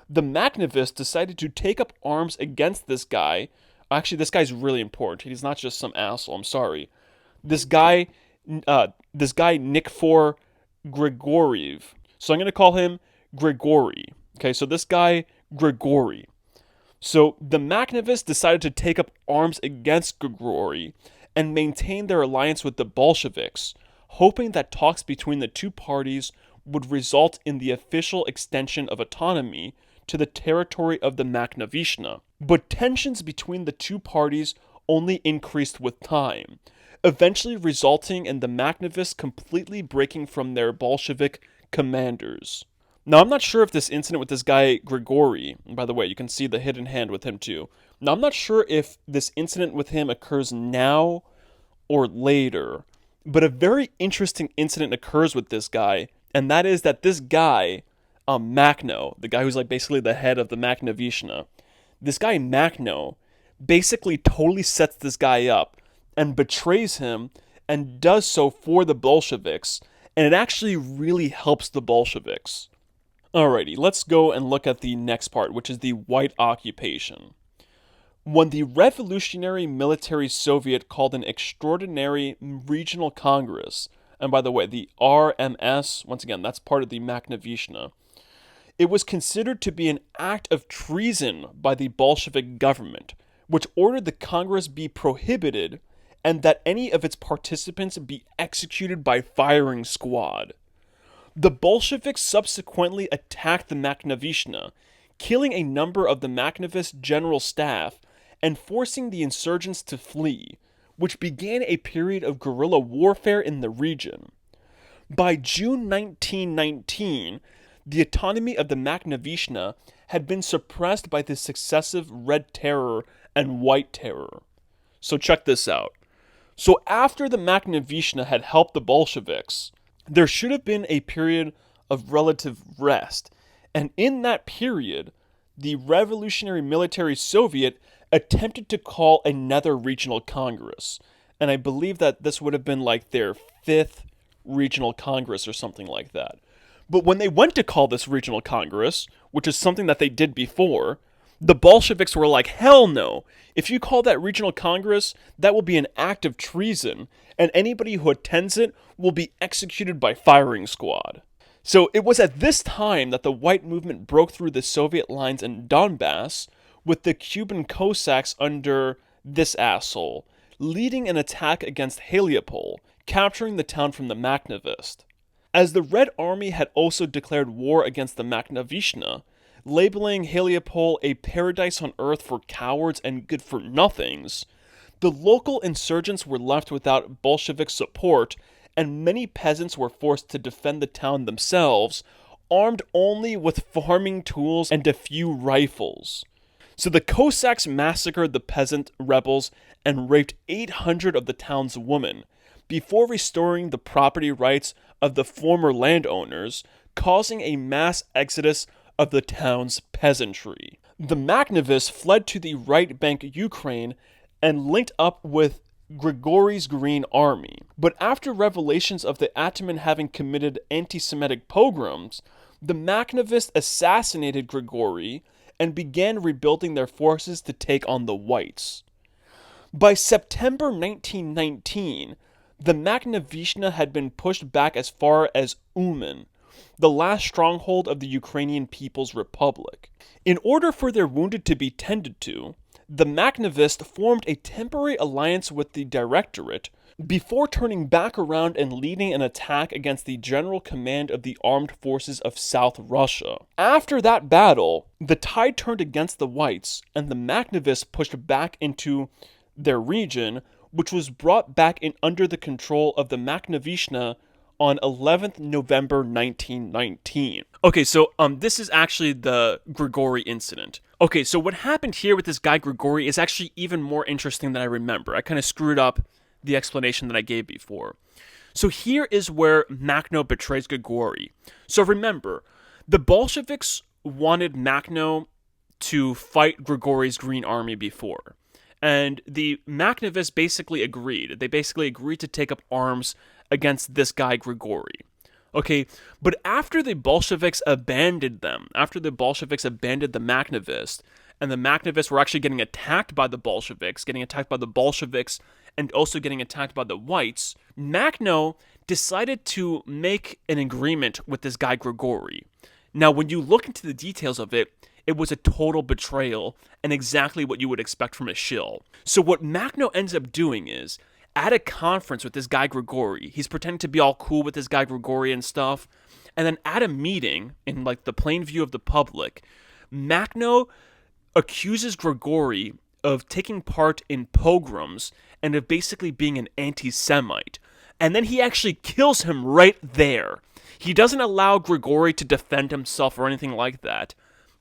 The Magnivis decided to take up arms against this guy. Actually, this guy's really important. He's not just some asshole. I'm sorry. This guy Nikfor Grigoriev. So I'm going to call him Grigory. Okay, so this guy, Grigory. So the Magnivis decided to take up arms against Grigory and maintain their alliance with the Bolsheviks, hoping that talks between the two parties would result in the official extension of autonomy to the territory of the Magnivis. But tensions between the two parties only increased with time, eventually resulting in the Magnivis completely breaking from their Bolshevik commanders. Now, I'm not sure if this incident with this guy, Grigory, and by the way, you can see the hidden hand with him too. Now, I'm not sure if this incident with him occurs now or later, but a very interesting incident occurs with this guy, and that is that this guy, Makhno, the guy who's like basically the head of the Magnivis, this guy Makhno basically totally sets this guy up and betrays him and does so for the Bolsheviks, and it actually really helps the Bolsheviks. Alrighty, let's go and look at the next part, which is the White Occupation. When the Revolutionary Military Soviet called an extraordinary regional congress, and by the way, the RMS, once again, that's part of the Magnivis, it was considered to be an act of treason by the Bolshevik government, which ordered the Congress be prohibited and that any of its participants be executed by firing squad. The Bolsheviks subsequently attacked the Magnivis, killing a number of the Magnivis general staff and forcing the insurgents to flee, which began a period of guerrilla warfare in the region. By June 1919, the autonomy of the Magnivis had been suppressed by the successive Red Terror and White Terror. So check this out. So after the Magnivis had helped the Bolsheviks, there should have been a period of relative rest, and in that period, the Revolutionary Military Soviet attempted to call another regional congress. And I believe that this would have been like their 5th regional congress or something like that. But when they went to call this regional congress, which is something that they did before, the Bolsheviks were like, hell no. If you call that regional congress, that will be an act of treason, and anybody who attends it will be executed by firing squad. So it was at this time that the white movement broke through the Soviet lines in Donbass, with the Cuban Cossacks under this asshole, leading an attack against Heliopol, capturing the town from the Magnivis. As the Red Army had also declared war against the Magnivis, labeling Heliopol a paradise on earth for cowards and good-for-nothings, the local insurgents were left without Bolshevik support, and many peasants were forced to defend the town themselves, armed only with farming tools and a few rifles. So the Cossacks massacred the peasant rebels and raped 800 of the town's women, before restoring the property rights of the former landowners, causing a mass exodus of the town's peasantry. The Magnivis fled to the right bank Ukraine and linked up with Gregory's Green Army. But after revelations of the Ataman having committed anti-Semitic pogroms, the Magnivis assassinated Gregory and began rebuilding their forces to take on the whites. By September 1919, the Magnivis had been pushed back as far as Uman, the last stronghold of the Ukrainian People's Republic. In order for their wounded to be tended to, the Magnivis formed a temporary alliance with the Directorate before turning back around and leading an attack against the General Command of the Armed Forces of South Russia. After that battle, the tide turned against the whites, and the Magnivis pushed back into their region, which was brought back in under the control of the Magnivis on 11th November 1919. Okay, so this is actually the Gregory Incident. Okay, so what happened here with this guy Gregory is actually even more interesting than I remember. I kind of screwed up the explanation that I gave before. So here is where Makhno betrays Gregory. So remember, the Bolsheviks wanted Makhno to fight Gregory's Green Army before. And the Magnivis basically agreed. They basically agreed to take up arms against this guy Gregory. Okay, but after the Bolsheviks abandoned them, after the Bolsheviks abandoned the Magnivis, and the Magnivis were actually getting attacked by the Bolsheviks, and also getting attacked by the whites, Makhno decided to make an agreement with this guy Gregory. Now, when you look into the details of it, it was a total betrayal, and exactly what you would expect from a shill. So what Makhno ends up doing is, at a conference with this guy Gregory, he's pretending to be all cool with this guy Gregory and stuff, and then at a meeting, in like the plain view of the public, Makhno accuses Gregory of taking part in pogroms and of basically being an anti-Semite. And then he actually kills him right there. He doesn't allow Gregory to defend himself or anything like that.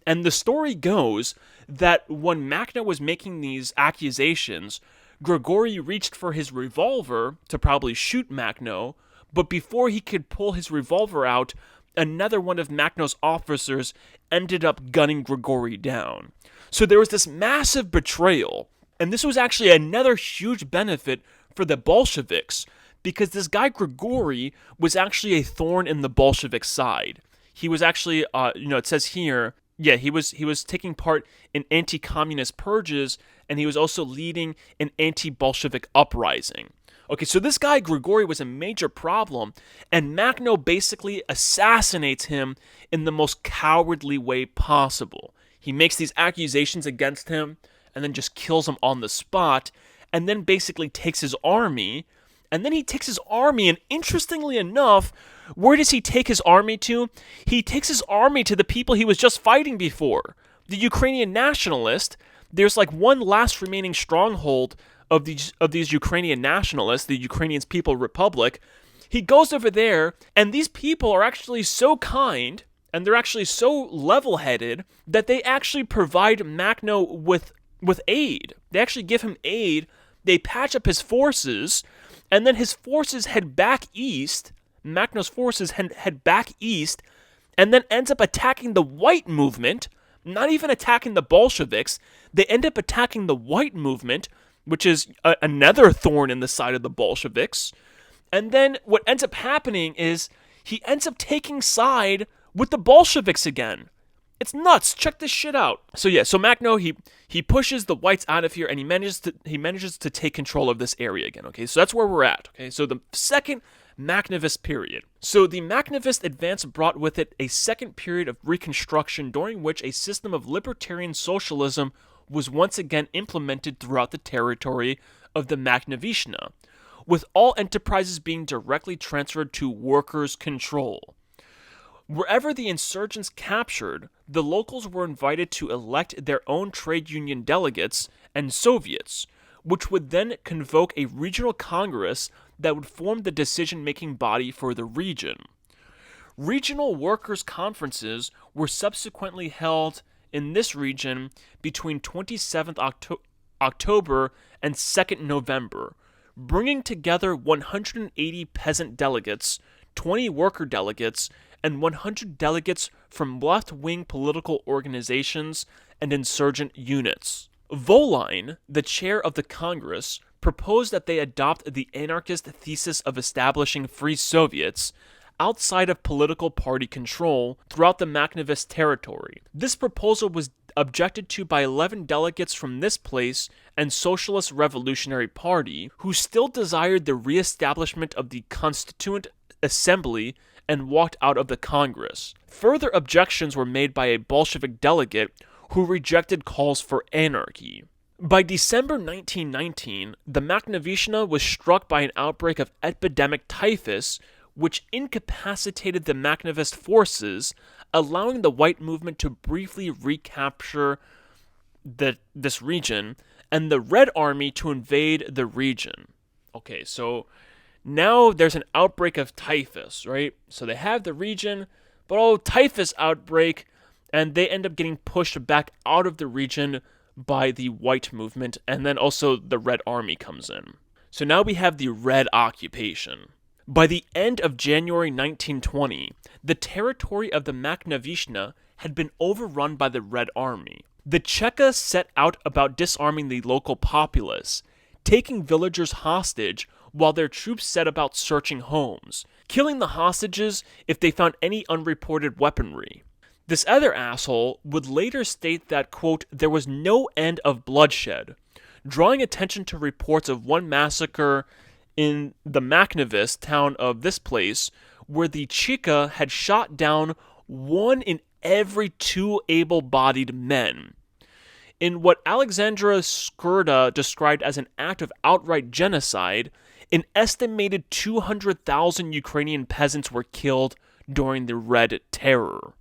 And the story goes that when Makhno was making these accusations, Gregory reached for his revolver to probably shoot Makhno, but before he could pull his revolver out, another one of Makhno's officers ended up gunning Gregory down. So there was this massive betrayal, and this was actually another huge benefit for the Bolsheviks, because this guy Gregory was actually a thorn in the Bolshevik side. He was actually, it says here, he was taking part in anti-communist purges, and he was also leading an anti-Bolshevik uprising. Okay, so this guy Gregory was a major problem, and Makhno basically assassinates him in the most cowardly way possible. He makes these accusations against him, and then just kills him on the spot, and then basically takes his army, and interestingly enough, where does he take his army to? He takes his army to the people he was just fighting before. The Ukrainian nationalists. There's like one last remaining stronghold of these Ukrainian nationalists, the Ukrainian People's Republic. He goes over there, and these people are actually so kind, and they're actually so level-headed, that they actually provide Makhno with aid. They actually give him aid. They patch up his forces, and then his forces head back east. Makhno's forces head back east, and then ends up attacking the white movement. not even attacking the Bolsheviks. They end up attacking the white movement, which is another thorn in the side of the Bolsheviks. And then what ends up happening is he ends up taking side with the Bolsheviks again. It's nuts. Check this shit out. So Makhno, he pushes the whites out of here, and he manages to take control of this area again. Okay, so that's where we're at. Okay, so the second Magnivis period. So the Magnivist advance brought with it a second period of reconstruction, during which a system of libertarian socialism was once again implemented throughout the territory of the Magnivishna, with all enterprises being directly transferred to workers' control. Wherever the insurgents captured, the locals were invited to elect their own trade union delegates and Soviets, which would then convoke a regional congress that would form the decision-making body for the region. Regional workers' conferences were subsequently held in this region between 27th October and 2nd November, bringing together 180 peasant delegates, 20 worker delegates, and 100 delegates from left-wing political organizations and insurgent units. Voline, the chair of the Congress, proposed that they adopt the anarchist thesis of establishing free Soviets outside of political party control throughout the Magnivist territory. This proposal was objected to by 11 delegates from this place and Socialist Revolutionary Party, who still desired the re-establishment of the Constituent Assembly and walked out of the Congress. Further objections were made by a Bolshevik delegate who rejected calls for anarchy. By December 1919, the Magnivishna was struck by an outbreak of epidemic typhus, which incapacitated the Magnivist forces, allowing the white movement to briefly recapture this region, and the Red Army to invade the region. Okay, so now there's an outbreak of typhus, right? So they have the region, but typhus outbreak, and they end up getting pushed back out of the region by the white movement, and then also the Red Army comes in. So now we have the Red Occupation. By the end of January 1920, the territory of the Magnivishna had been overrun by the Red Army. The Cheka set out about disarming the local populace, taking villagers hostage while their troops set about searching homes, killing the hostages if they found any unreported weaponry. This other asshole would later state that, quote, there was no end of bloodshed, drawing attention to reports of one massacre in the Magnivis town of this place, where the Cheka had shot down 1 in every 2 able-bodied men. In what Alexandra Skurda described as an act of outright genocide, an estimated 200,000 Ukrainian peasants were killed during the Red Terror.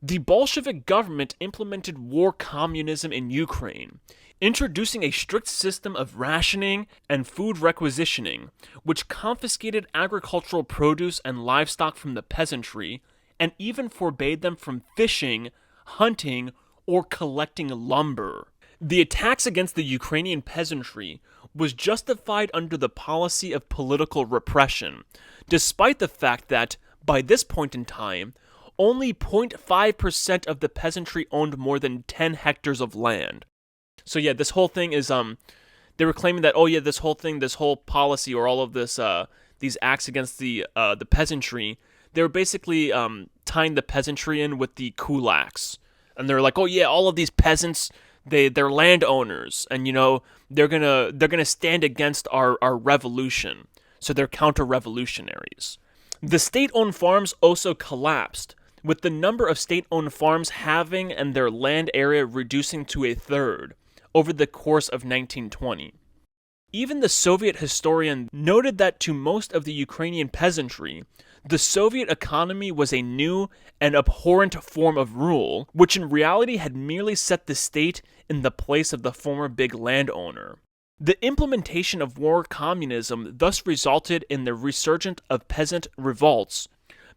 The Bolshevik government implemented war communism in Ukraine, introducing a strict system of rationing and food requisitioning, which confiscated agricultural produce and livestock from the peasantry, and even forbade them from fishing, hunting, or collecting lumber. The attacks against the Ukrainian peasantry was justified under the policy of political repression, despite the fact that, by this point in time, only 0.5% of the peasantry owned more than 10 hectares of land. So yeah, this whole thing is, they were claiming that, this whole policy, or all of this, these acts against the peasantry, they were basically tying the peasantry in with the kulaks. And they're like, all of these peasants, they're landowners, and they're gonna stand against our revolution. So they're counter-revolutionaries. The state-owned farms also collapsed, with the number of state-owned farms halving and their land area reducing to 1/3 over the course of 1920. Even the Soviet historian noted that to most of the Ukrainian peasantry, the Soviet economy was a new and abhorrent form of rule, which in reality had merely set the state in the place of the former big landowner. The implementation of war communism thus resulted in the resurgence of peasant revolts.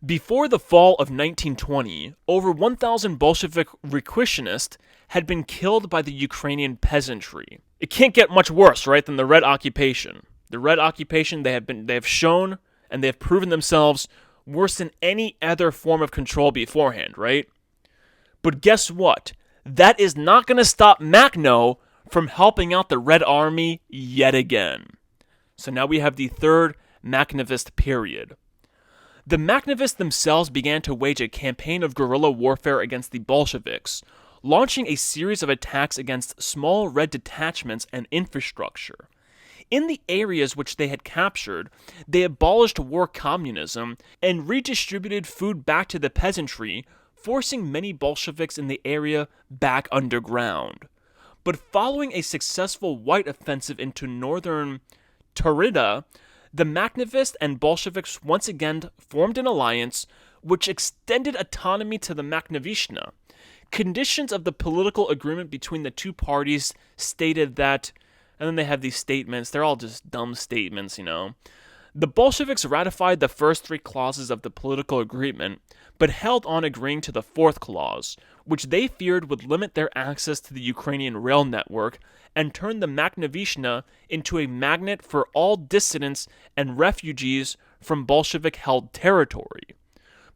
Before the fall of 1920, over 1,000 Bolshevik requisionists had been killed by the Ukrainian peasantry. It can't get much worse, right, than the Red Occupation. The Red Occupation, they have shown and they have proven themselves worse than any other form of control beforehand, right? But guess what? that is not going to stop Makhno from helping out the Red Army yet again. So now we have the third Magnivis period. The Magnivists themselves began to wage a campaign of guerrilla warfare against the Bolsheviks, launching a series of attacks against small red detachments and infrastructure. In the areas which they had captured, they abolished war communism and redistributed food back to the peasantry, forcing many Bolsheviks in the area back underground. But following a successful white offensive into northern Taurida, the Magnivists and Bolsheviks once again formed an alliance which extended autonomy to the Magnivishna. Conditions of the political agreement between the two parties stated that, and then they have these statements, they're all just dumb statements, The Bolsheviks ratified the first three clauses of the political agreement, but held on agreeing to the fourth clause, which they feared would limit their access to the Ukrainian rail network and turn the Magnivishna into a magnet for all dissidents and refugees from Bolshevik-held territory.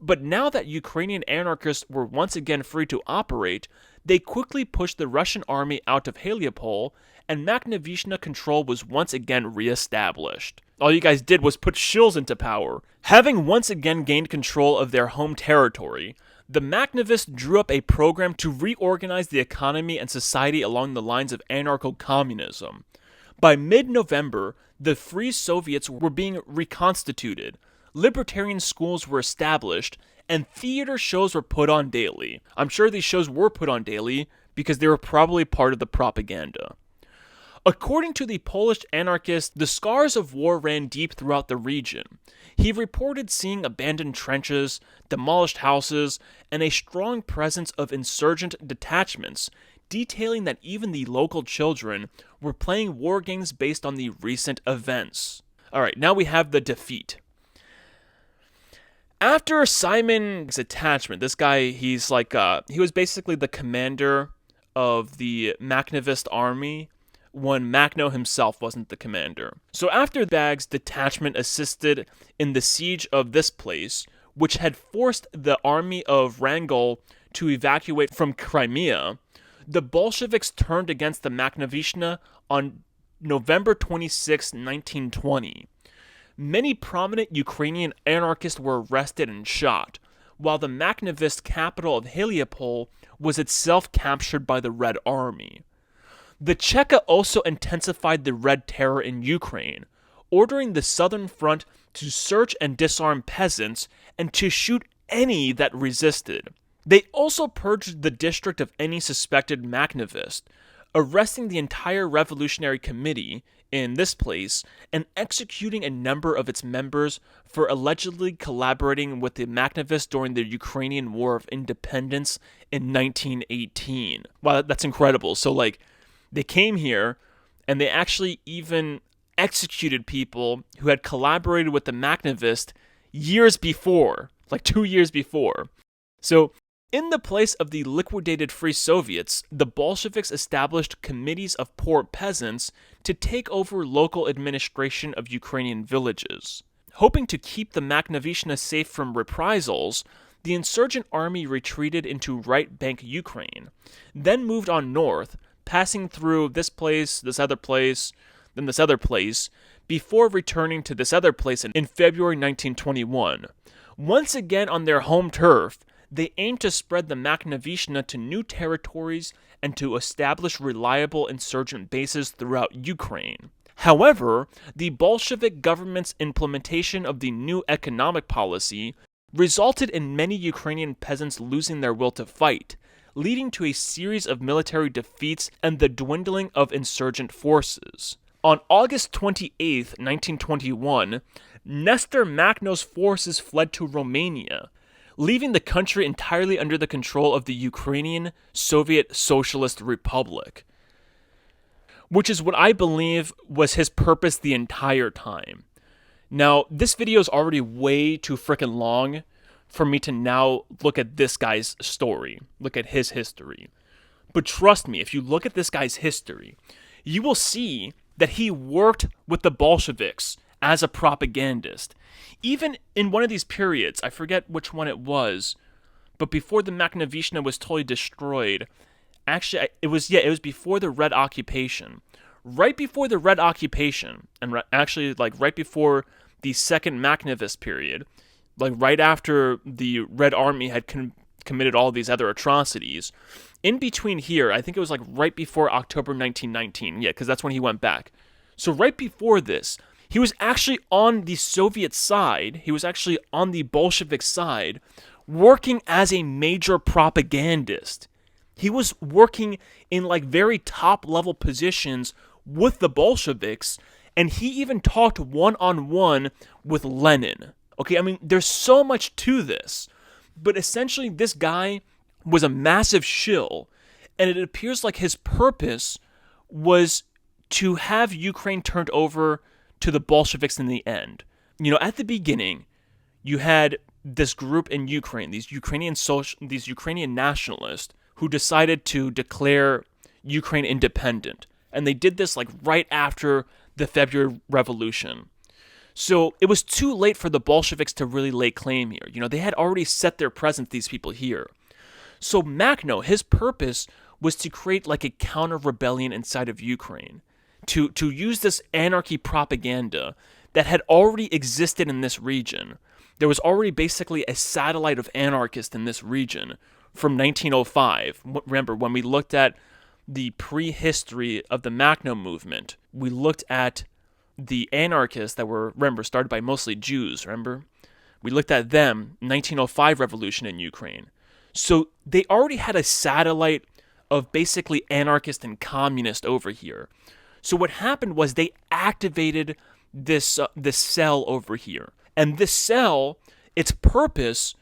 But now that Ukrainian anarchists were once again free to operate, they quickly pushed the Russian army out of Heliopol, and Magnivishna control was once again reestablished. All you guys did was put Shills into power. Having once again gained control of their home territory, the Magnivists drew up a program to reorganize the economy and society along the lines of anarcho-communism. By mid-November, the Free Soviets were being reconstituted, libertarian schools were established, and theater shows were put on daily. I'm sure these shows were put on daily because they were probably part of the propaganda. According to the Polish anarchist, the scars of war ran deep throughout the region. He reported seeing abandoned trenches, demolished houses, and a strong presence of insurgent detachments, detailing that even the local children were playing war games based on the recent events. Alright, now we have the defeat. After Simon's attachment, this guy, he was basically the commander of the Magnivist army when Makhno himself wasn't the commander. So after Bag's detachment assisted in the siege of this place, which had forced the army of Wrangel to evacuate from Crimea, the Bolsheviks turned against the Magnivishna on November 26, 1920. Many prominent Ukrainian anarchists were arrested and shot, while the Magnivist capital of Heliopol was itself captured by the Red Army. The Cheka also intensified the Red Terror in Ukraine, ordering the Southern Front to search and disarm peasants and to shoot any that resisted. They also purged the district of any suspected Magnivist, arresting the entire Revolutionary Committee in this place and executing a number of its members for allegedly collaborating with the Magnivists during the Ukrainian War of Independence in 1918. Wow, that's incredible. So, they came here, and they actually even executed people who had collaborated with the Magnivist years before, 2 years before. So, in the place of the liquidated Free Soviets, the Bolsheviks established committees of poor peasants to take over local administration of Ukrainian villages. Hoping to keep the Magnivishna safe from reprisals, the insurgent army retreated into right bank Ukraine, then moved on north, passing through this place, this other place, then this other place, before returning to this other place in February 1921. Once again on their home turf, they aimed to spread the Magnivishna to new territories and to establish reliable insurgent bases throughout Ukraine. However, the Bolshevik government's implementation of the new economic policy resulted in many Ukrainian peasants losing their will to fight, leading to a series of military defeats and the dwindling of insurgent forces. On August 28, 1921, Nestor Makhno's forces fled to Romania, leaving the country entirely under the control of the Ukrainian Soviet Socialist Republic, which is what I believe was his purpose the entire time. Now, this video is already way too freaking long for me to now look at this guy's story, look at his history. But trust me, if you look at this guy's history, you will see that he worked with the Bolsheviks as a propagandist. Even in one of these periods, I forget which one it was, but before the Magnivishna was totally destroyed, Actually, it was before the Red Occupation. Right before the Red Occupation, and actually, like, right before the second Magnivis period, like, right after the Red Army had committed all these other atrocities, in between here, I think it was, like, right before October 1919, yeah, because that's when he went back. So right before this, he was actually on the Soviet side, he was actually on the Bolshevik side, working as a major propagandist. He was working in, like, very top-level positions with the Bolsheviks, and he even talked one-on-one with Lenin. Okay, I mean, there's so much to this, but essentially this guy was a massive shill, and it appears like his purpose was to have Ukraine turned over to the Bolsheviks in the end. You know, at the beginning, you had this group in Ukraine, these Ukrainian nationalists, who decided to declare Ukraine independent. And they did this, like, right after the February Revolution. So it was too late for the Bolsheviks to really lay claim here. You know, they had already set their presence, these people here. So Makhno, his purpose was to create, like, a counter-rebellion inside of Ukraine, to use this anarchy propaganda that had already existed in this region. There was already basically a satellite of anarchists in this region from 1905. Remember, when we looked at the prehistory of the Makhno movement, we looked at the anarchists that were, remember, started by mostly Jews, remember? We looked at them, 1905 revolution in Ukraine. So they already had a satellite of basically anarchist and communist over here. So what happened was they activated this cell over here. And this cell, its purpose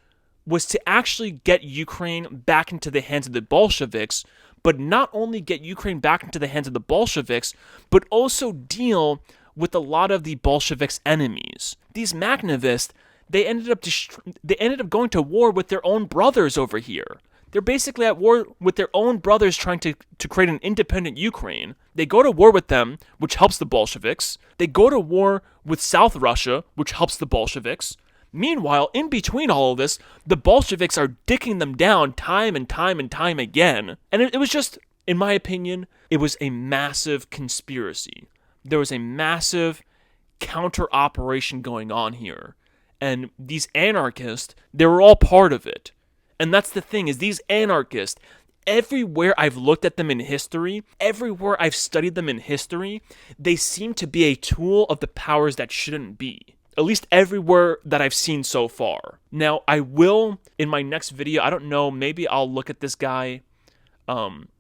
was to actually get Ukraine back into the hands of the Bolsheviks, but not only get Ukraine back into the hands of the Bolsheviks, but also deal with a lot of the Bolsheviks' enemies. These Magnivists, they ended up going to war with their own brothers over here. They're basically at war with their own brothers trying to create an independent Ukraine. They go to war with them, which helps the Bolsheviks. They go to war with South Russia, which helps the Bolsheviks. Meanwhile, in between all of this, the Bolsheviks are dicking them down time and time and time again. And it was just, in my opinion, it was a massive conspiracy. There was a massive counter-operation going on here. And these anarchists, they were all part of it. And that's the thing, is these anarchists, everywhere I've looked at them in history, everywhere I've studied them in history, they seem to be a tool of the powers that shouldn't be. At least everywhere that I've seen so far. Now, I will, in my next video, I don't know, maybe I'll look at this guy,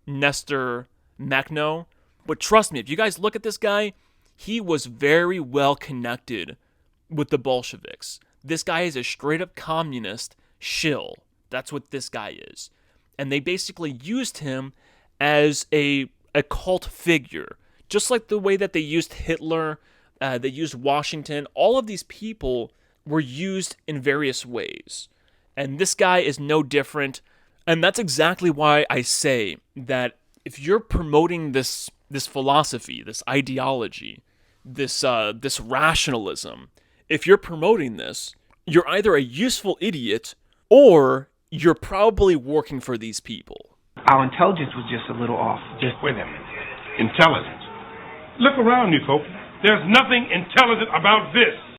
Nestor Makhno. But trust me, if you guys look at this guy, he was very well connected with the Bolsheviks. This guy is a straight-up communist shill. That's what this guy is. And they basically used him as a cult figure. Just like the way that they used Hitler, they used Washington. All of these people were used in various ways. And this guy is no different. And that's exactly why I say that if you're promoting this philosophy, this ideology, this rationalism, if you're promoting this, you're either a useful idiot or you're probably working for these people. Our intelligence was just a little off. Just wait a minute. Intelligence. Look around you, folks. There's nothing intelligent about this.